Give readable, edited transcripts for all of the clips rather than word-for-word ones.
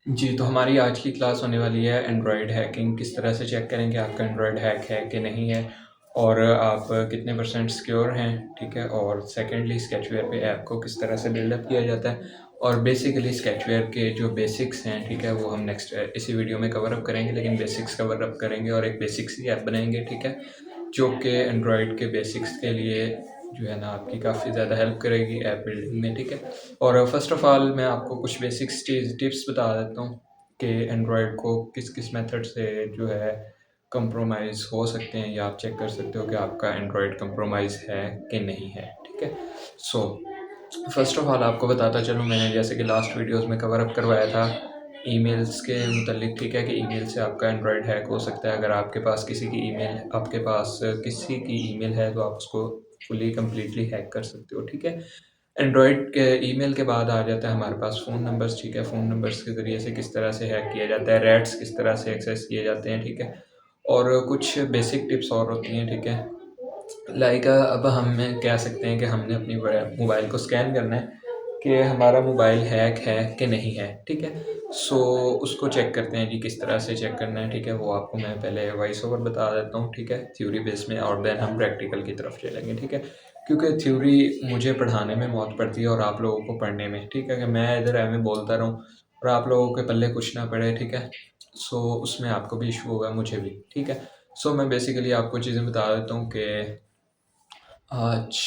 जी, तो हमारी आज की क्लास होने वाली है एंड्रॉयड हैकिंग। किस तरह से चेक करें कि आपका एंड्रॉयड हैक है कि नहीं है और आप कितने परसेंट सिक्योर हैं, ठीक है? और सेकेंडली स्केचवेयर पे ऐप को किस तरह से बिल्डअप किया जाता है और बेसिकली स्केचवेयर के जो बेसिक्स हैं, ठीक है? वो हम नेक्स्ट इसी वीडियो में कवर अप करेंगे, लेकिन बेसिक्स कवर अप करेंगे और एक बेसिक सी ऐप बनाएंगे, ठीक है? जो कि एंड्रॉयड के बेसिक्स के लिए जो है ना आपकी काफ़ी ज़्यादा हेल्प करेगी ऐप बिल्डिंग में, ठीक है? और फर्स्ट ऑफ ऑल मैं आपको कुछ बेसिक्स टिप्स बता देता हूँ कि एंड्रॉयड को किस किस मेथड से जो है कंप्रोमाइज़ हो सकते हैं या आप चेक कर सकते हो कि आपका एंड्रॉयड कंप्रोमाइज़ है कि नहीं है, ठीक है? सो फर्स्ट ऑफ ऑल आपको बताता चलूँ, मैंने जैसे कि लास्ट वीडियोस में कवर अप करवाया था ईमेल्स के मुतल्लिक, ठीक है? कि ईमेल से आपका एंड्रॉयड हैक हो सकता है। अगर आपके पास किसी की ईमेल है तो आप उसको फुली कम्प्लीटली हैक कर सकते हो, ठीक है? एंड्रॉयड के ईमेल के बाद आ जाता है हमारे पास फ़ोन नंबर्स, ठीक है? फ़ोन नंबर्स के ज़रिए से किस तरह से हैक किया जाता है, रैट्स किस तरह से एक्सेस किए जाते हैं, ठीक है? और कुछ बेसिक टिप्स और होती हैं, ठीक है? लाइक अब हम कह सकते हैं कि हमने अपनी मोबाइल को स्कैन करना है कि हमारा मोबाइल हैक है कि नहीं है, ठीक है? सो उसको चेक करते हैं जी, किस तरह से चेक करना है, ठीक है? वो आपको मैं पहले वॉइस ओवर बता देता हूँ, ठीक है? थ्योरी बेस में, और देन हम प्रैक्टिकल की तरफ चलेंगे, ठीक है? क्योंकि थ्योरी मुझे पढ़ाने में मौत पड़ती है और आप लोगों को पढ़ने में, ठीक है? कि मैं इधर एम बोलता रहूँ और आप लोगों के पल्ले कुछ ना पड़े, ठीक है? सो उसमें आपको भी इशू होगा, मुझे भी, ठीक है? सो मैं बेसिकली आपको चीज़ें बता देता हूँ कि आज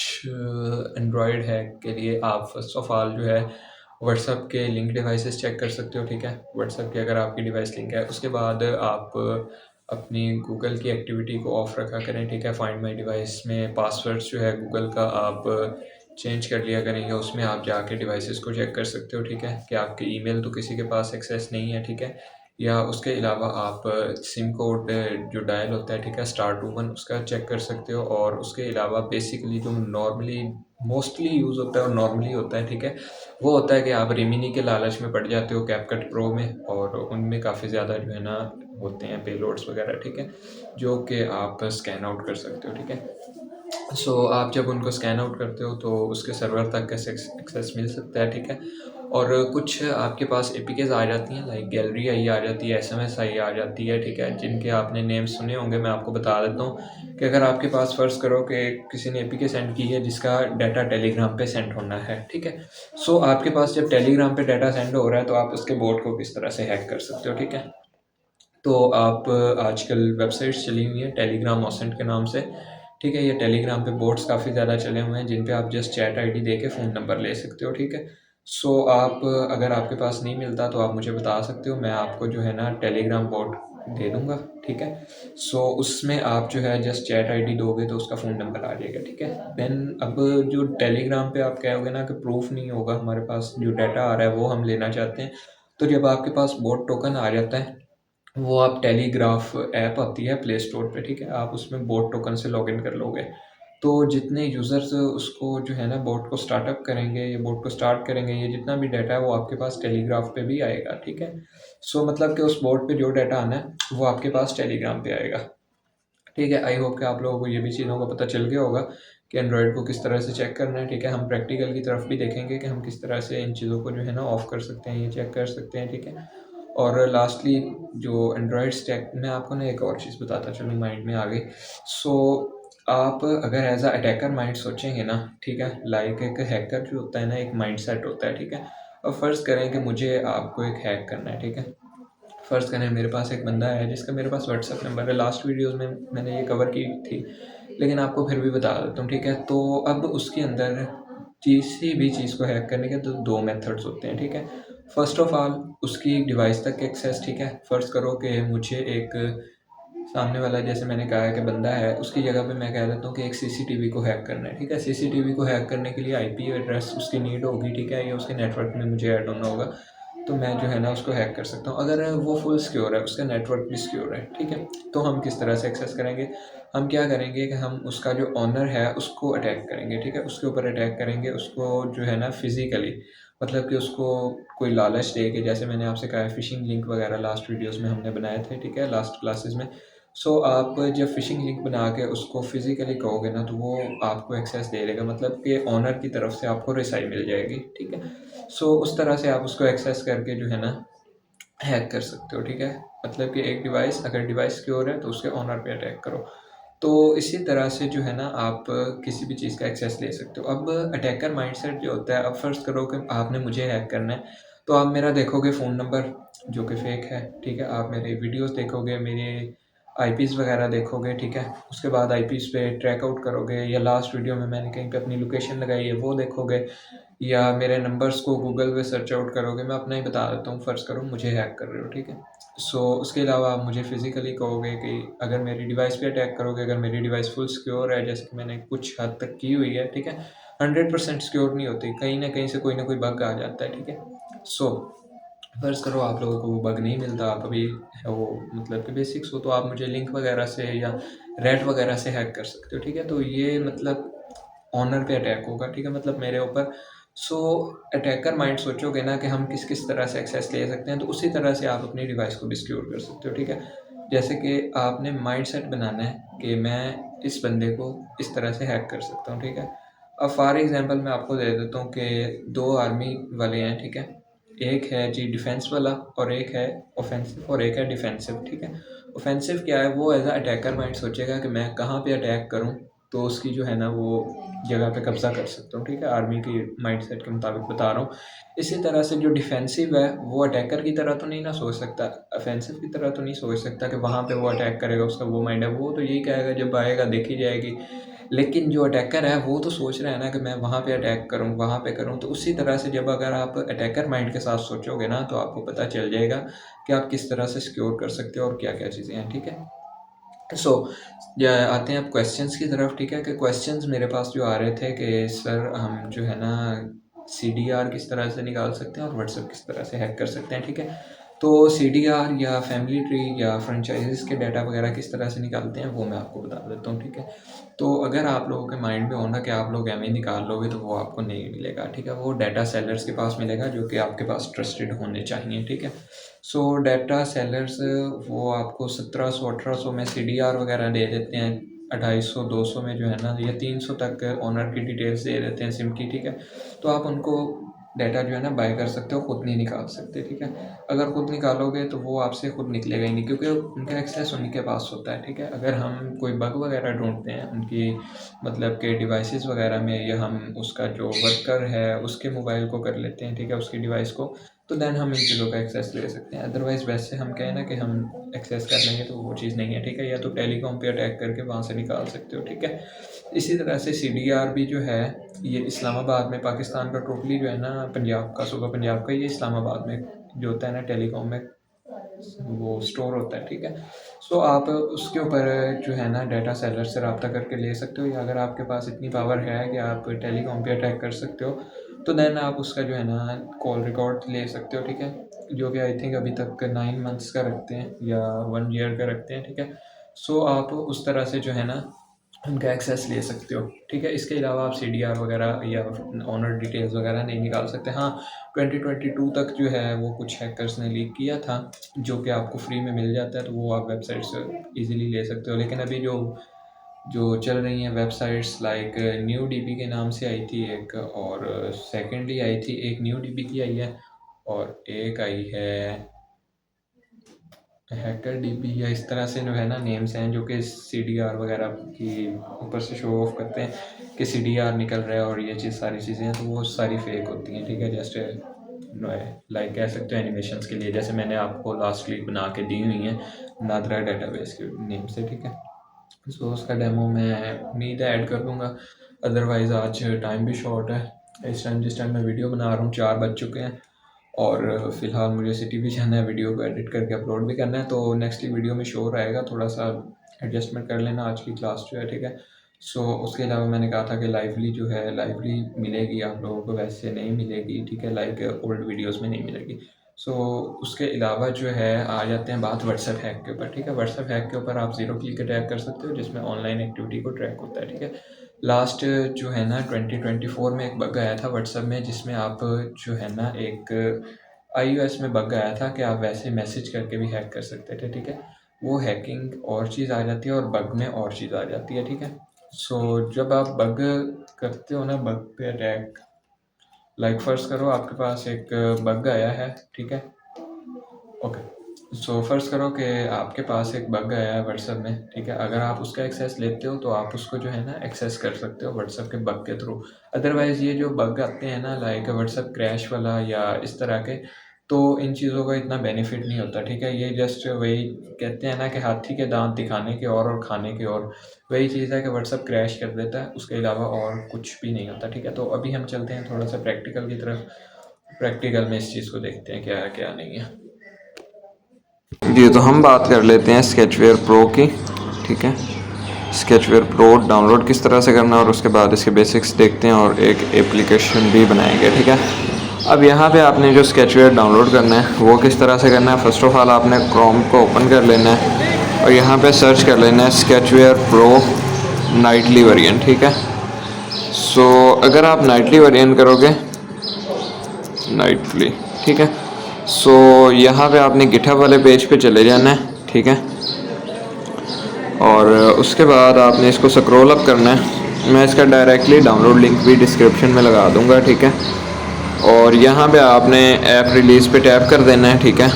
एंड्रॉयड हैक के लिए आप फर्स्ट ऑफ ऑल जो है व्हाट्सएप के लिंक डिवाइसेस चेक कर सकते हो, ठीक है? व्हाट्सएप की अगर आपकी डिवाइस लिंक है, उसके बाद आप अपनी गूगल की एक्टिविटी को ऑफ रखा करें, ठीक है? फाइंड माई डिवाइस में पासवर्ड्स जो है गूगल का आप चेंज कर लिया करेंगे, उसमें आप जाके डिवाइसेस को चेक कर सकते हो, ठीक है? कि आपके ईमेल तो किसी के पास एक्सेस नहीं है, ठीक है? या उसके अलावा आप सिम कोड जो डायल होता है, ठीक है, *21 उसका चेक कर सकते हो। और उसके अलावा बेसिकली जो नॉर्मली मोस्टली यूज़ होता है और नॉर्मली होता है, ठीक है, वो होता है कि आप रिमिनी के लालच में पड़ जाते हो कैपकट प्रो में, और उनमें काफ़ी ज़्यादा जो है ना होते हैं पेलोड्स वगैरह, ठीक है, जो कि आप स्कैन आउट कर सकते हो, ठीक है? सो आप जब उनको स्कैन आउट करते हो तो उसके सर्वर तक एक्सेस मिल सकता है, ठीक है? और कुछ आपके पास एपीकेज आ जाती हैं, लाइक गैलरी आई आ जाती है, एसएमएस आई आ जाती है, ठीक है? जिनके आपने नेम सुने होंगे। मैं आपको बता देता हूँ कि अगर आपके पास फ़र्ज़ करो कि किसी ने एपीके सेंड की है जिसका डाटा टेलीग्राम पे सेंड होना है, ठीक है? सो आपके पास जब टेलीग्राम पे डाटा सेंड हो रहा है तो आप उसके बोट को किस तरह से हैक कर सकते हो, ठीक है? तो आप आजकल वेबसाइट्स चली हुई हैं टेलीग्राम ओसेंट के नाम से, ठीक है? ये टेलीग्राम पे बोट्स काफ़ी ज़्यादा चले हुए हैं जिन पे आप जस्ट चैट आईडी दे के फ़ोन नंबर ले सकते हो, ठीक है? सो आप अगर आपके पास नहीं मिलता तो आप मुझे बता सकते हो, मैं आपको जो है ना टेलीग्राम बोट दे दूँगा, ठीक है? सो उसमें आप जो है जस्ट चैट आईडी दोगे तो उसका फ़ोन नंबर आ जाएगा, ठीक है? देन अब जो टेलीग्राम पे आप कहोगे ना कि प्रूफ़ नहीं होगा हमारे पास, जो डाटा आ रहा है वो हम लेना चाहते हैं, तो जब आपके पास बोट टोकन आ जाता है, वो आप टेलीग्राफ ऐप आती है प्ले स्टोर पे, ठीक है? आप उसमें बोट टोकन से लॉगिन कर लोगे। तो जितने यूज़र्स उसको जो है ना बोट को स्टार्टअप करेंगे, ये बोट को स्टार्ट करेंगे, ये जितना भी डाटा है वो आपके पास टेलीग्राफ पे भी आएगा, ठीक है? सो मतलब कि उस बोट पे जो डाटा आना है वो आपके पास टेलीग्राम पे आएगा, ठीक है? आई होप कि आप लोगों को ये भी चीज़ों का पता चल गया होगा कि एंड्रॉयड को किस तरह से चेक करना है, ठीक है? हम प्रैक्टिकल की तरफ भी देखेंगे कि हम किस तरह से इन चीज़ों को जो है ना ऑफ कर सकते हैं, ये चेक कर सकते हैं, ठीक है? और लास्टली जो एंड्रॉयड स्टैक, मैं आपको ना एक और चीज़ बताता चलूँ माइंड में आ गई। सो आप अगर एज़ अ अटैकर माइंड सोचेंगे ना, ठीक है? लाइक एक हैकर जो होता है ना, एक माइंडसेट होता है, ठीक है? अब फ़र्ज़ करें कि मुझे आपको एक हैक करना है, ठीक है? फ़र्ज़ करें मेरे पास एक बंदा है जिसका मेरे पास व्हाट्सएप नंबर है, लास्ट वीडियोज़ में मैंने ये कवर की थी, लेकिन आपको फिर भी बता देता हूँ, ठीक है? तो अब उसके अंदर किसी भी चीज़ को हैक करने के तो 2 मेथड्स होते हैं, ठीक है? फ़र्स्ट ऑफ ऑल उसकी डिवाइस तक एक्सेस, ठीक है? फ़र्ज़ करो कि मुझे एक सामने वाला, जैसे मैंने कहा है कि बंदा है, उसकी जगह पे मैं कह देता हूँ कि एक सीसीटीवी को हैक करना है, ठीक है? सीसीटीवी को हैक करने के लिए आईपी एड्रेस उसकी नीड होगी, ठीक है? या उसके नेटवर्क में मुझे ऐड होना होगा, तो मैं जो है ना उसको हैक कर सकता हूँ। अगर वो फुल सिक्योर है, उसका नेटवर्क भी सिक्योर है, ठीक है? तो हम किस तरह से एक्सेस करेंगे? हम क्या करेंगे कि हम उसका जो ओनर है उसको अटैक करेंगे, ठीक है? उसके ऊपर अटैक करेंगे, उसको जो है ना फिज़िकली, मतलब कि उसको कोई लालच दे के, जैसे मैंने आपसे कहा है फ़िशिंग लिंक वगैरह लास्ट वीडियोज़ में हमने बनाए थे, ठीक है? लास्ट क्लासेस में। सो आप जब फ़िशिंग लिंक बना के उसको फिज़िकली कहोगे ना, तो वो आपको एक्सेस दे देगा, मतलब कि ओनर की तरफ से आपको रिसाई मिल जाएगी, ठीक है? सो उस तरह से आप उसको एक्सेस करके जो है ना हैक कर सकते हो, ठीक है? मतलब कि एक डिवाइस, अगर डिवाइस सिक्योर है तो उसके ओनर पे अटैक करो। तो इसी तरह से जो है ना आप किसी भी चीज़ का एक्सेस ले सकते हो। अब अटैकर माइंडसेट जो होता है, अब फ़र्ज़ करो कि आपने मुझे हैक करना है, तो आप मेरा देखोगे फ़ोन नंबर जो कि फ़ेक है, ठीक है? आप मेरे वीडियोज़ देखोगे, मेरे आईपीज़ वगैरह देखोगे, ठीक है? उसके बाद आईपीज़ पे ट्रैक आउट करोगे, या लास्ट वीडियो में मैंने कहीं पे अपनी लोकेशन लगाई है वो देखोगे, या मेरे नंबर्स को गूगल पे सर्च आउट करोगे। मैं अपना ही बता देता हूँ, फ़र्ज़ करो मुझे हैक कर रहे हो, ठीक है? सो उसके अलावा आप मुझे फ़िज़िकली कहोगे कि अगर मेरी डिवाइस पे अटैक करोगे, अगर मेरी डिवाइस फुल सिक्योर है, जैसे कि मैंने कुछ हद तक की हुई है, ठीक है? 100% सिक्योर नहीं होती, कहीं न कहीं से कोई ना कोई बग आ जाता है, ठीक है? सो फ़र्ज़ करो आप लोगों को वो बग नहीं मिलता, आप अभी वो मतलब कि बेसिक्स हो, तो आप मुझे लिंक वगैरह से या रैट वगैरह से हैक कर सकते हो, ठीक है? तो ये मतलब ऑनर पे अटैक होगा, ठीक है? मतलब मेरे ऊपर। सो अटैकर माइंड सोचोगे ना कि हम किस-किस तरह से एक्सेस ले सकते हैं, तो उसी तरह से आप अपनी डिवाइस को भी सिक्योर कर सकते हो, ठीक है? जैसे कि आपने माइंडसेट बनाना है कि मैं इस बंदे को इस तरह से हैक कर सकता हूँ, ठीक है? अब फॉर एग्ज़ाम्पल मैं आपको दे देता हूँ कि 2 आर्मी वाले हैं, ठीक है? एक है जी डिफेंस वाला और एक है ऑफेंसिव और एक है डिफेंसिव, ठीक है? ऑफेंसिव क्या है, वो एज़ अ अटैकर माइंड सोचेगा कि मैं कहाँ पे अटैक करूँ, तो उसकी जो है ना वो जगह पे कब्ज़ा कर सकता हूँ, ठीक है? आर्मी की माइंडसेट के मुताबिक बता रहा हूँ। इसी तरह से जो डिफेंसिव है, वो अटैकर की तरह तो नहीं ना सोच सकता, ऑफेंसिव की तरह तो नहीं सोच सकता कि वहाँ पे वो अटैक करेगा, उसका वो माइंड है। वो तो यही कहेगा जब आएगा देखी जाएगी। लेकिन जो अटैकर है वो तो सोच रहा है ना कि मैं वहाँ पे अटैक करूँ, वहाँ पे करूँ। तो उसी तरह से जब अगर आप अटैकर माइंड के साथ सोचोगे ना, तो आपको पता चल जाएगा कि आप किस तरह से सिक्योर कर सकते हो और क्या-क्या चीज़ें हैं, ठीक है? सो आते हैं अब क्वेश्चंस की तरफ, ठीक है? कि क्वेश्चंस मेरे पास जो आ रहे थे कि सर हम जो है ना सीडीआर किस तरह से निकाल सकते हैं और व्हाट्सएप किस तरह से हैक कर सकते हैं, ठीक है? तो सीडीआर या फैमिली ट्री या फ्रेंचाइज़ीज़ के डाटा वगैरह किस तरह से निकालते हैं, वो मैं आपको बता देता हूँ, ठीक है? तो अगर आप लोगों के माइंड में हो ना कि आप लोग एमए निकाल लोगे, तो वो आपको नहीं मिलेगा, ठीक है? वो डाटा सेलर्स के पास मिलेगा, जो कि आपके पास ट्रस्टेड होने चाहिए, ठीक है? सो डाटा सेलर्स वो आपको 1700-1800 में सीडीआर वगैरह दे देते हैं, 250-200 में जो है ना, या 300 तक ओनर की डिटेल्स दे देते हैं सिम की, ठीक है? तो आप उनको डाटा जो है ना बाय कर सकते हो, खुद नहीं निकाल सकते, ठीक है? अगर खुद निकालोगे तो वो आपसे खुद निकलेगा ही नहीं, क्योंकि उनका एक्सेस उन्हीं के पास होता है, ठीक है? अगर हम कोई बग वगैरह ढूँढते हैं उनकी मतलब के डिवाइसेस वगैरह में, या हम उसका जो वर्कर है उसके मोबाइल को कर लेते हैं, ठीक है? उसकी डिवाइस को, तो देन हम इन चीज़ों का एक्सेस ले सकते हैं। अदरवाइज़ वैसे हम कहें ना कि हम एक्सेस कर लेंगे, तो वो चीज़ नहीं है, ठीक है? या तो टेलीकॉम पे अटैक करके वहाँ से निकाल सकते हो, ठीक है? इसी तरह से सीडीआर भी जो है, ये इस्लामाबाद में, पाकिस्तान का टोटली जो है ना, पंजाब का, सूबा पंजाब का, ये इस्लामाबाद में जो होता है ना टेलीकॉम में, वो स्टोर होता है, ठीक है? सो आप उसके ऊपर जो है ना डाटा सेलर से रब्ता करके ले सकते हो, या अगर आपके पास इतनी पावर है कि आप टेलीकॉम पे अटैक कर सकते हो, तो देन आप उसका जो है ना कॉल रिकॉर्ड ले सकते हो, ठीक है? जो कि आई थिंक अभी तक 9 मंथ्स का रखते हैं या 1 ईयर का रखते हैं, ठीक है? सो आप उस तरह से जो है ना उनका एक्सेस ले सकते हो, ठीक है? इसके अलावा आप सीडीआर वगैरह या ओनर डिटेल्स वगैरह नहीं निकाल सकते। हाँ, 2022 तक जो है वो कुछ हैकर्स ने लीक किया था, जो कि आपको फ्री में मिल जाता है, तो वो आप वेबसाइट से ईज़िली ले सकते हो। लेकिन अभी जो जो चल रही हैं वेबसाइट्स, लाइक न्यू डीबी के नाम से आई थी एक, और सेकेंडली आई थी एक, न्यू डीबी की आई है, और एक आई है हैकर डीबी, या इस तरह से जो है ना नेम्स हैं, जो कि सीडीआर वगैरह की ऊपर से शो ऑफ करते हैं कि सीडीआर निकल रहा है और ये चीज़ सारी चीज़ें हैं, तो वो सारी फेक होती हैं, ठीक है? जस्ट लाइक कह सकते हो एनिमेशंस के लिए, जैसे मैंने आपको लास्ट क्लिप बना के दी हुई हैं नादरा डेटाबेस के नेम से, ठीक है? सो उसका डेमो मैं उम्मीद है ऐड कर दूँगा। अदरवाइज़ आज टाइम भी शॉर्ट है, इस टाइम जिस टाइम मैं वीडियो बना रहा हूँ 4 बज चुके हैं, और फ़िलहाल मुझे सिटी भी जाना है, वीडियो को एडिट करके अपलोड भी करना है, तो नेक्स्ट वीडियो में शो रहेगा, थोड़ा-सा एडजस्टमेंट कर लेना, आज की क्लास जो है, ठीक है? सो उसके अलावा मैंने कहा था कि लाइवली जो है, लाइवली मिलेगी आप लोगों को, वैसे नहीं मिलेगी, ठीक है? लाइक ओल्ड वीडियोज़ में नहीं मिलेगी। सो उसके अलावा जो है, आ जाते हैं बात व्हाट्सएप हैक के ऊपर, ठीक है? व्हाट्सएप हैक के ऊपर आप ज़ीरो क्लिक अटैक कर सकते हो, जिसमें ऑनलाइन एक्टिविटी को ट्रैक होता है, ठीक है? लास्ट जो है ना 2024 में एक बग आया था व्हाट्सएप में, जिसमें आप जो है ना एक आईओएस में बग आया था कि आप वैसे मैसेज करके भी हैक कर सकते थे, ठीक है? वो हैकिंग और चीज़ आ जाती है और बग में और चीज़ आ जाती है, ठीक है? सो जब आप बग करते हो ना, बग पे अटैक, लाइक फ़र्ज़ करो आपके पास एक बग आया है, ठीक है? ओके, सो फ़र्ज़ करो कि आपके पास एक बग आया है व्हाट्सएप में, ठीक है? अगर आप उसका एक्सेस लेते हो तो आप उसको जो है ना एक्सेस कर सकते हो व्हाट्सएप के बग के थ्रू। अदरवाइज़ ये जो बग आते हैं ना लाइक व्हाट्सएप क्रैश वाला या इस तरह के, तो इन चीज़ों का इतना बेनिफिट नहीं होता, ठीक है? ये जस्ट वही कहते हैं ना कि हाथी के दाँत दिखाने के और खाने के और, वही चीज़ है कि व्हाट्सएप क्रैश कर देता है, उसके अलावा और कुछ भी नहीं होता, ठीक है? तो अभी हम चलते हैं थोड़ा-सा प्रैक्टिकल की तरफ। प्रैक्टिकल में इस चीज़ को देखते हैं क्या है, क्या नहीं है। जी, तो हम बात कर लेते हैं स्केचवेयर प्रो की, ठीक है? स्केचवेयर प्रो डाउनलोड किस तरह से करना है और उसके बाद इसके बेसिक्स देखते हैं और एक एप्लीकेशन भी बनाएंगे, ठीक है? अब यहाँ पे आपने जो स्केचवेयर डाउनलोड करना है वो किस तरह से करना है, फ़र्स्ट ऑफ़ ऑल आपने क्रोम को ओपन कर लेना है और यहाँ पे सर्च कर लेना है स्केचवेयर प्रो नाइटली वेरिएंट, ठीक है? सो अगर आप नाइटली वेरिएंट करोगे, नाइटली, ठीक है? सो यहाँ पे आपने गिटहब वाले पेज पे चले जाना है, ठीक है? और उसके बाद आपने इसको स्क्रॉल अप करना है। मैं इसका डायरेक्टली डाउनलोड लिंक भी डिस्क्रिप्शन में लगा दूंगा, ठीक है? और यहाँ पे आपने ऐप रिलीज़ पे टैप कर देना है, ठीक है?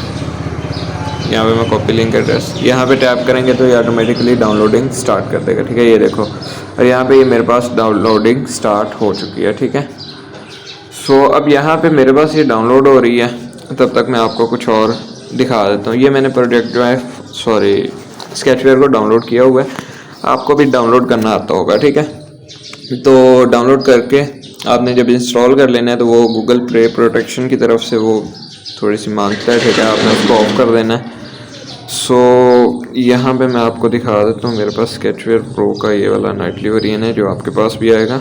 यहाँ पे मैं कॉपी लिंक एड्रेस यहाँ पे टैप करेंगे तो ये ऑटोमेटिकली डाउनलोडिंग स्टार्ट कर देगा, ठीक है? ये देखो, और यहाँ पे ये मेरे पास डाउनलोडिंग स्टार्ट हो चुकी है, ठीक है? सो अब यहाँ पे मेरे पास ये डाउनलोड हो रही है, तब तक मैं आपको कुछ और दिखा देता हूँ। ये मैंने प्रोजेक्ट जो है स्केचवेयर को डाउनलोड किया हुआ है, आपको भी डाउनलोड करना आता होगा, ठीक है? तो डाउनलोड करके आपने जब इंस्टॉल कर लेना है तो वो गूगल प्ले प्रोटेक्शन की तरफ से वो थोड़ी सी मांगता है, ठीक है? आपने उसको ऑफ कर देना है। सो यहाँ पे मैं आपको दिखा देता हूँ, मेरे पास स्केचवेयर प्रो का ये वाला नाइटली वेरिएंट है जो आपके पास भी आएगा,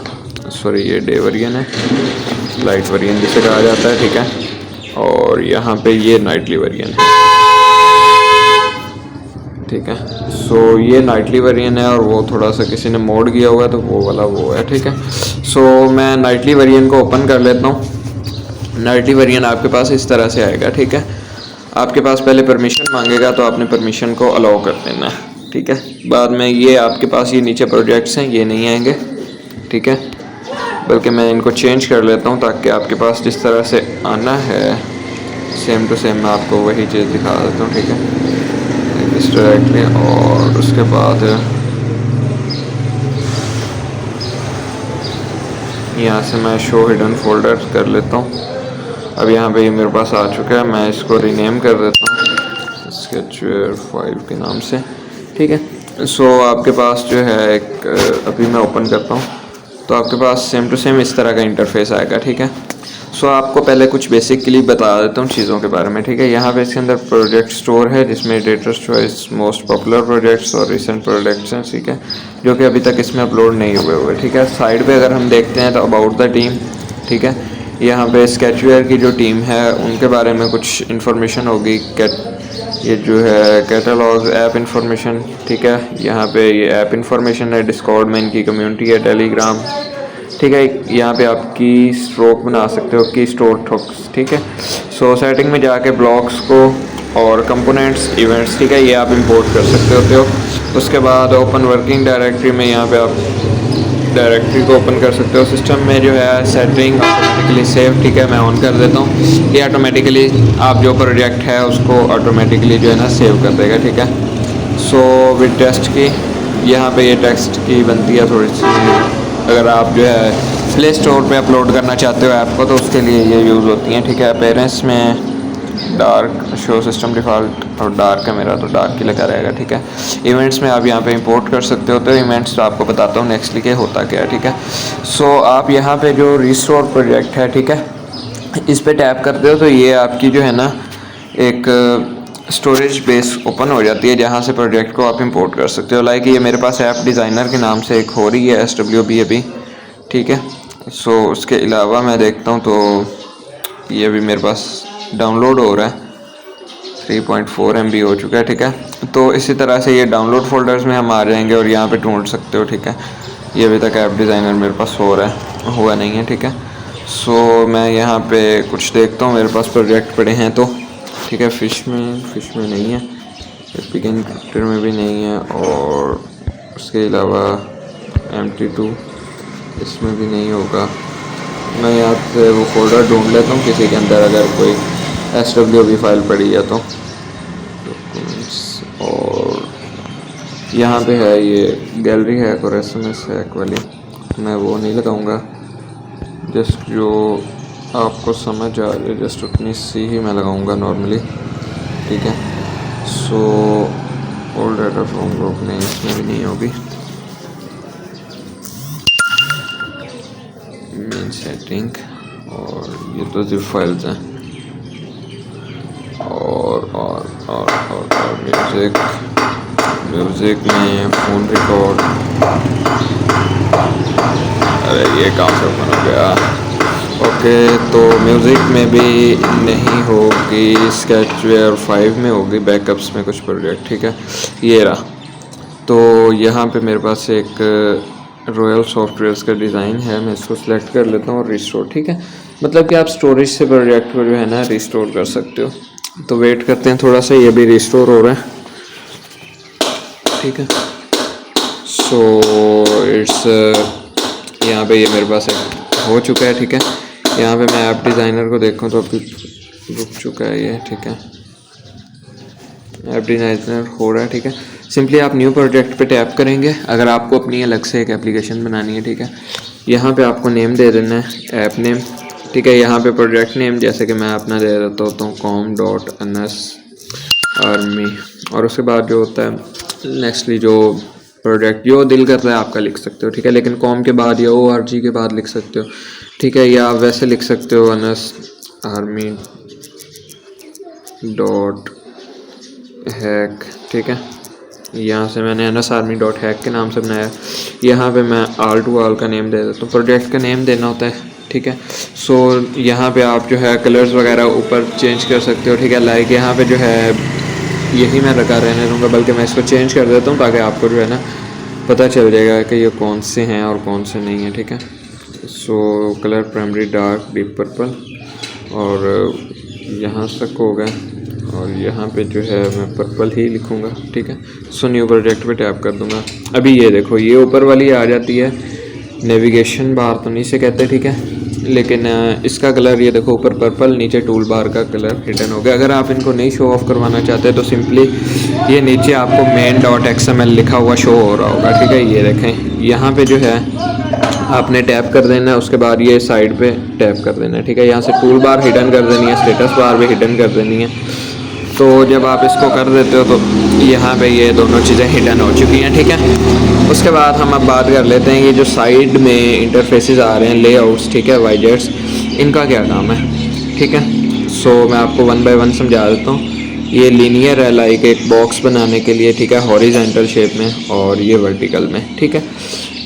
ये डे वेरिएंट है, लाइट वेरिएंट जिसे कहा जाता है, ठीक है? और यहाँ पे ये नाइटली वेरिएंट है, ठीक है? सो ये नाइटली वेरिएंट है और वो थोड़ा सा किसी ने मोड किया हुआ है तो वो वाला वो है, ठीक है? सो मैं नाइटली वेरिएंट को ओपन कर लेता हूँ। नाइटली वेरिएंट आपके पास इस तरह से आएगा, ठीक है? आपके पास पहले परमिशन मांगेगा तो आपने परमिशन को अलाउ कर देना है, ठीक है? बाद में ये आपके पास ये नीचे प्रोजेक्ट्स हैं, ये नहीं आएंगे, ठीक है? बल्कि मैं इनको चेंज कर लेता हूँ ताकि आपके पास जिस तरह से आना है सेम टू सेम मैं आपको वही चीज़ दिखा देता हूँ, ठीक है? इस डायरेक्टली, और उसके बाद यहाँ से मैं शो हिडन फोल्डर कर लेता हूँ। अब यहाँ पे ये मेरे पास आ चुका है, मैं इसको रीनेम कर देता हूँ स्केचवेयर 5 के नाम से, ठीक है? सो आपके पास जो है एक अभी मैं ओपन करता हूँ तो आपके पास सेम टू सेम इस तरह का इंटरफेस आएगा, ठीक है? सो आपको पहले कुछ बेसिक क्लिप बता देता हूँ चीज़ों के बारे में, ठीक है? यहाँ पे इसके अंदर प्रोजेक्ट स्टोर है जिसमें editors choice, most popular projects और रिसेंट प्रोजेक्ट्स हैं, ठीक है? जो कि अभी तक इसमें अपलोड नहीं हुए, ठीक है? साइड पे अगर हम देखते हैं तो अबाउट द टीम, ठीक है? यहाँ पे स्केचवेयर की जो टीम है उनके बारे में कुछ इन्फॉर्मेशन होगी, ये जो है कैटलॉग ऐप इन्फॉर्मेशन, ठीक है? यहाँ पे ये ऐप इन्फॉर्मेशन है, डिस्कॉर्ड में इनकी कम्युनिटी है, टेलीग्राम, ठीक है? यहाँ पे आपकी स्ट्रोक बना सकते हो, की स्टोर ठोक्स, ठीक है? सो सेटिंग में जाके ब्लॉक्स को और कंपोनेंट्स, इवेंट्स, ठीक है? ये आप इंपोर्ट कर सकते होते हो। उसके बाद ओपन वर्किंग डायरेक्टरी में यहाँ पे आप डायरेक्टरी को ओपन कर सकते हो। सिस्टम में जो है सेटिंग ऑटोमेटिकली सेव, ठीक है? मैं ऑन कर देता हूँ, ये ऑटोमेटिकली आप जो प्रोजेक्ट है उसको ऑटोमेटिकली जो है ना सेव कर देगा, ठीक है? सो विद टेक्स्ट की यहाँ पे ये टेक्स्ट की बनती है थोड़ी सी, अगर आप जो है प्ले स्टोर पे अपलोड करना चाहते हो ऐप को तो उसके लिए ये यूज़ होती हैं, ठीक है? अपेयरेंस में डार्क शो सिस्टम डिफ़ॉल्ट और डार्क है मेरा तो डार्क ही लगा रहेगा, ठीक है? इवेंट्स में आप यहाँ पे इंपोर्ट कर सकते हो, तो इवेंट्स तो आपको बताता हूँ नेक्स्टली के होता क्या है, ठीक है? सो आप यहाँ पे जो रिस्टोर प्रोजेक्ट है, ठीक है, इस पे टैप करते हो तो ये आपकी जो है ना एक स्टोरेज बेस ओपन हो जाती है जहाँ से प्रोजेक्ट को आप इंपोर्ट कर सकते हो। लाइक ये मेरे पास ऐप डिज़ाइनर के नाम से एक हो रही है SWB अभी, ठीक है? सो उसके अलावा मैं देखता हूँ तो ये अभी मेरे पास डाउनलोड हो रहा है, 3.4 MB हो चुका है, ठीक है? तो इसी तरह से ये डाउनलोड फोल्डर्स में हम आ जाएंगे और यहाँ पे ढूंढ सकते हो, ठीक है? ये अभी तक ऐप डिज़ाइनर मेरे पास हुआ नहीं है, ठीक है? सो मैं यहाँ पे कुछ देखता हूँ, मेरे पास प्रोजेक्ट पड़े हैं तो, ठीक है? फिश में नहीं है, बिगिन क्रिएटर में भी नहीं है, और उसके अलावा MT2 इसमें भी नहीं होगा। मैं यहाँ से वो फोल्डर ढूंढ लेता हूँ किसी के अंदर अगर कोई SWB फाइल पड़ी है तो, और यहाँ पे है ये गैलरी हैक और SMS हैक वाली, मैं वो नहीं लगाऊंगा, जस्ट जो आपको समझ आ जाए जस्ट उतनी सी ही मैं लगाऊंगा नॉर्मली, ठीक है। So all data from group नहीं, इसमें भी नहीं होगी। मेन सेटिंग, और ये तो जिप फाइल्स हैं, और म्यूज़िक में फ़ोन रिकॉर्ड, अरे ये कहाँ से ओपन हो गया। ओके, तो म्यूज़िक में भी नहीं होगी, स्केचवेयर 5 में होगी, बैकअप्स में कुछ प्रोजेक्ट, ठीक है। ये रहा, तो यहाँ पे मेरे पास एक रॉयल सॉफ्टवेयर्स का डिज़ाइन है, मैं इसको सिलेक्ट कर लेता हूँ और रिस्टोर, ठीक है। मतलब कि आप स्टोरेज से प्रोजेक्ट को जो है ना रिस्टोर कर सकते हो। तो वेट करते हैं थोड़ा सा, ये भी रिस्टोर हो रहा है, ठीक है। सो इट्स यहाँ पे ये मेरे पास हो चुका है, ठीक है। यहाँ पे मैं ऐप डिज़ाइनर को देखूँ तो अभी रुक चुका है ये, ठीक है। ऐप डिज़ाइनर हो रहा है, ठीक है। सिंपली आप न्यू प्रोजेक्ट पे टैप करेंगे अगर आपको अपनी अलग से एक एप्लीकेशन बनानी है, ठीक है। यहाँ पे आपको नेम दे देना है, ऐप नेम, ठीक है। यहाँ पे प्रोजेक्ट नेम जैसे कि मैं अपना दे देता हूँ com.ns आर्मी, और उसके बाद जो होता है नेक्स्टली जो प्रोजेक्ट जो दिल कर रहा है आपका लिख सकते हो, ठीक है। लेकिन कॉम के बाद या org के बाद लिख सकते हो, ठीक है। या आप वैसे लिख सकते हो ns army डॉट हैक, ठीक है। यहाँ से मैंने ns army डॉट हैक के नाम से बनाया। यहाँ पे मैं all to all का नेम दे देता हूँ, प्रोजेक्ट का नेम देना होता है, ठीक है। सो यहाँ पे आप जो है कलर्स वगैरह ऊपर चेंज कर सकते हो, ठीक है। लाइक यहाँ पे जो है यही मैं रखा रहने दूँगा, बल्कि मैं इसको चेंज कर देता हूँ ताकि आपको जो है ना पता चल जाएगा कि ये कौन से हैं और कौन से नहीं हैं, ठीक है। So colour primary dark deep purple, और यहाँ तक हो गया, और यहाँ पे जो है मैं पर्पल ही लिखूँगा, ठीक है। सो न्यू प्रोजेक्ट पे टैप कर दूँगा। अभी ये देखो ये ऊपर वाली आ जाती है, नेविगेशन बार तो नहीं से कहते, ठीक है। लेकिन इसका कलर ये देखो ऊपर पर्पल, नीचे टूल बार का कलर हिडन हो गया। अगर आप इनको नहीं शो ऑफ करवाना चाहते तो सिंपली ये नीचे आपको main.xml लिखा हुआ शो हो रहा होगा, ठीक है। ये देखें यहाँ पे जो है आपने टैप कर देना है, उसके बाद ये साइड पे टैप कर देना है, ठीक है। यहाँ से टूल बार हिडन कर देनी है, स्टेटस बार भी हिडन कर देनी है। तो जब आप इसको कर देते हो तो यहाँ पे ये दोनों चीज़ें हिडन हो चुकी हैं, ठीक है। उसके बाद हम अब बात कर लेते हैं ये जो साइड में इंटरफेसेस आ रहे हैं, लेआउट्स, ठीक है, वाइजेट्स, इनका क्या काम है, ठीक है। सो मैं आपको 1 बाय 1 समझा देता हूँ। ये लीनियर है, लाइक एक बॉक्स बनाने के लिए, ठीक है, हॉरिजेंटल शेप में, और ये वर्टिकल में, ठीक है।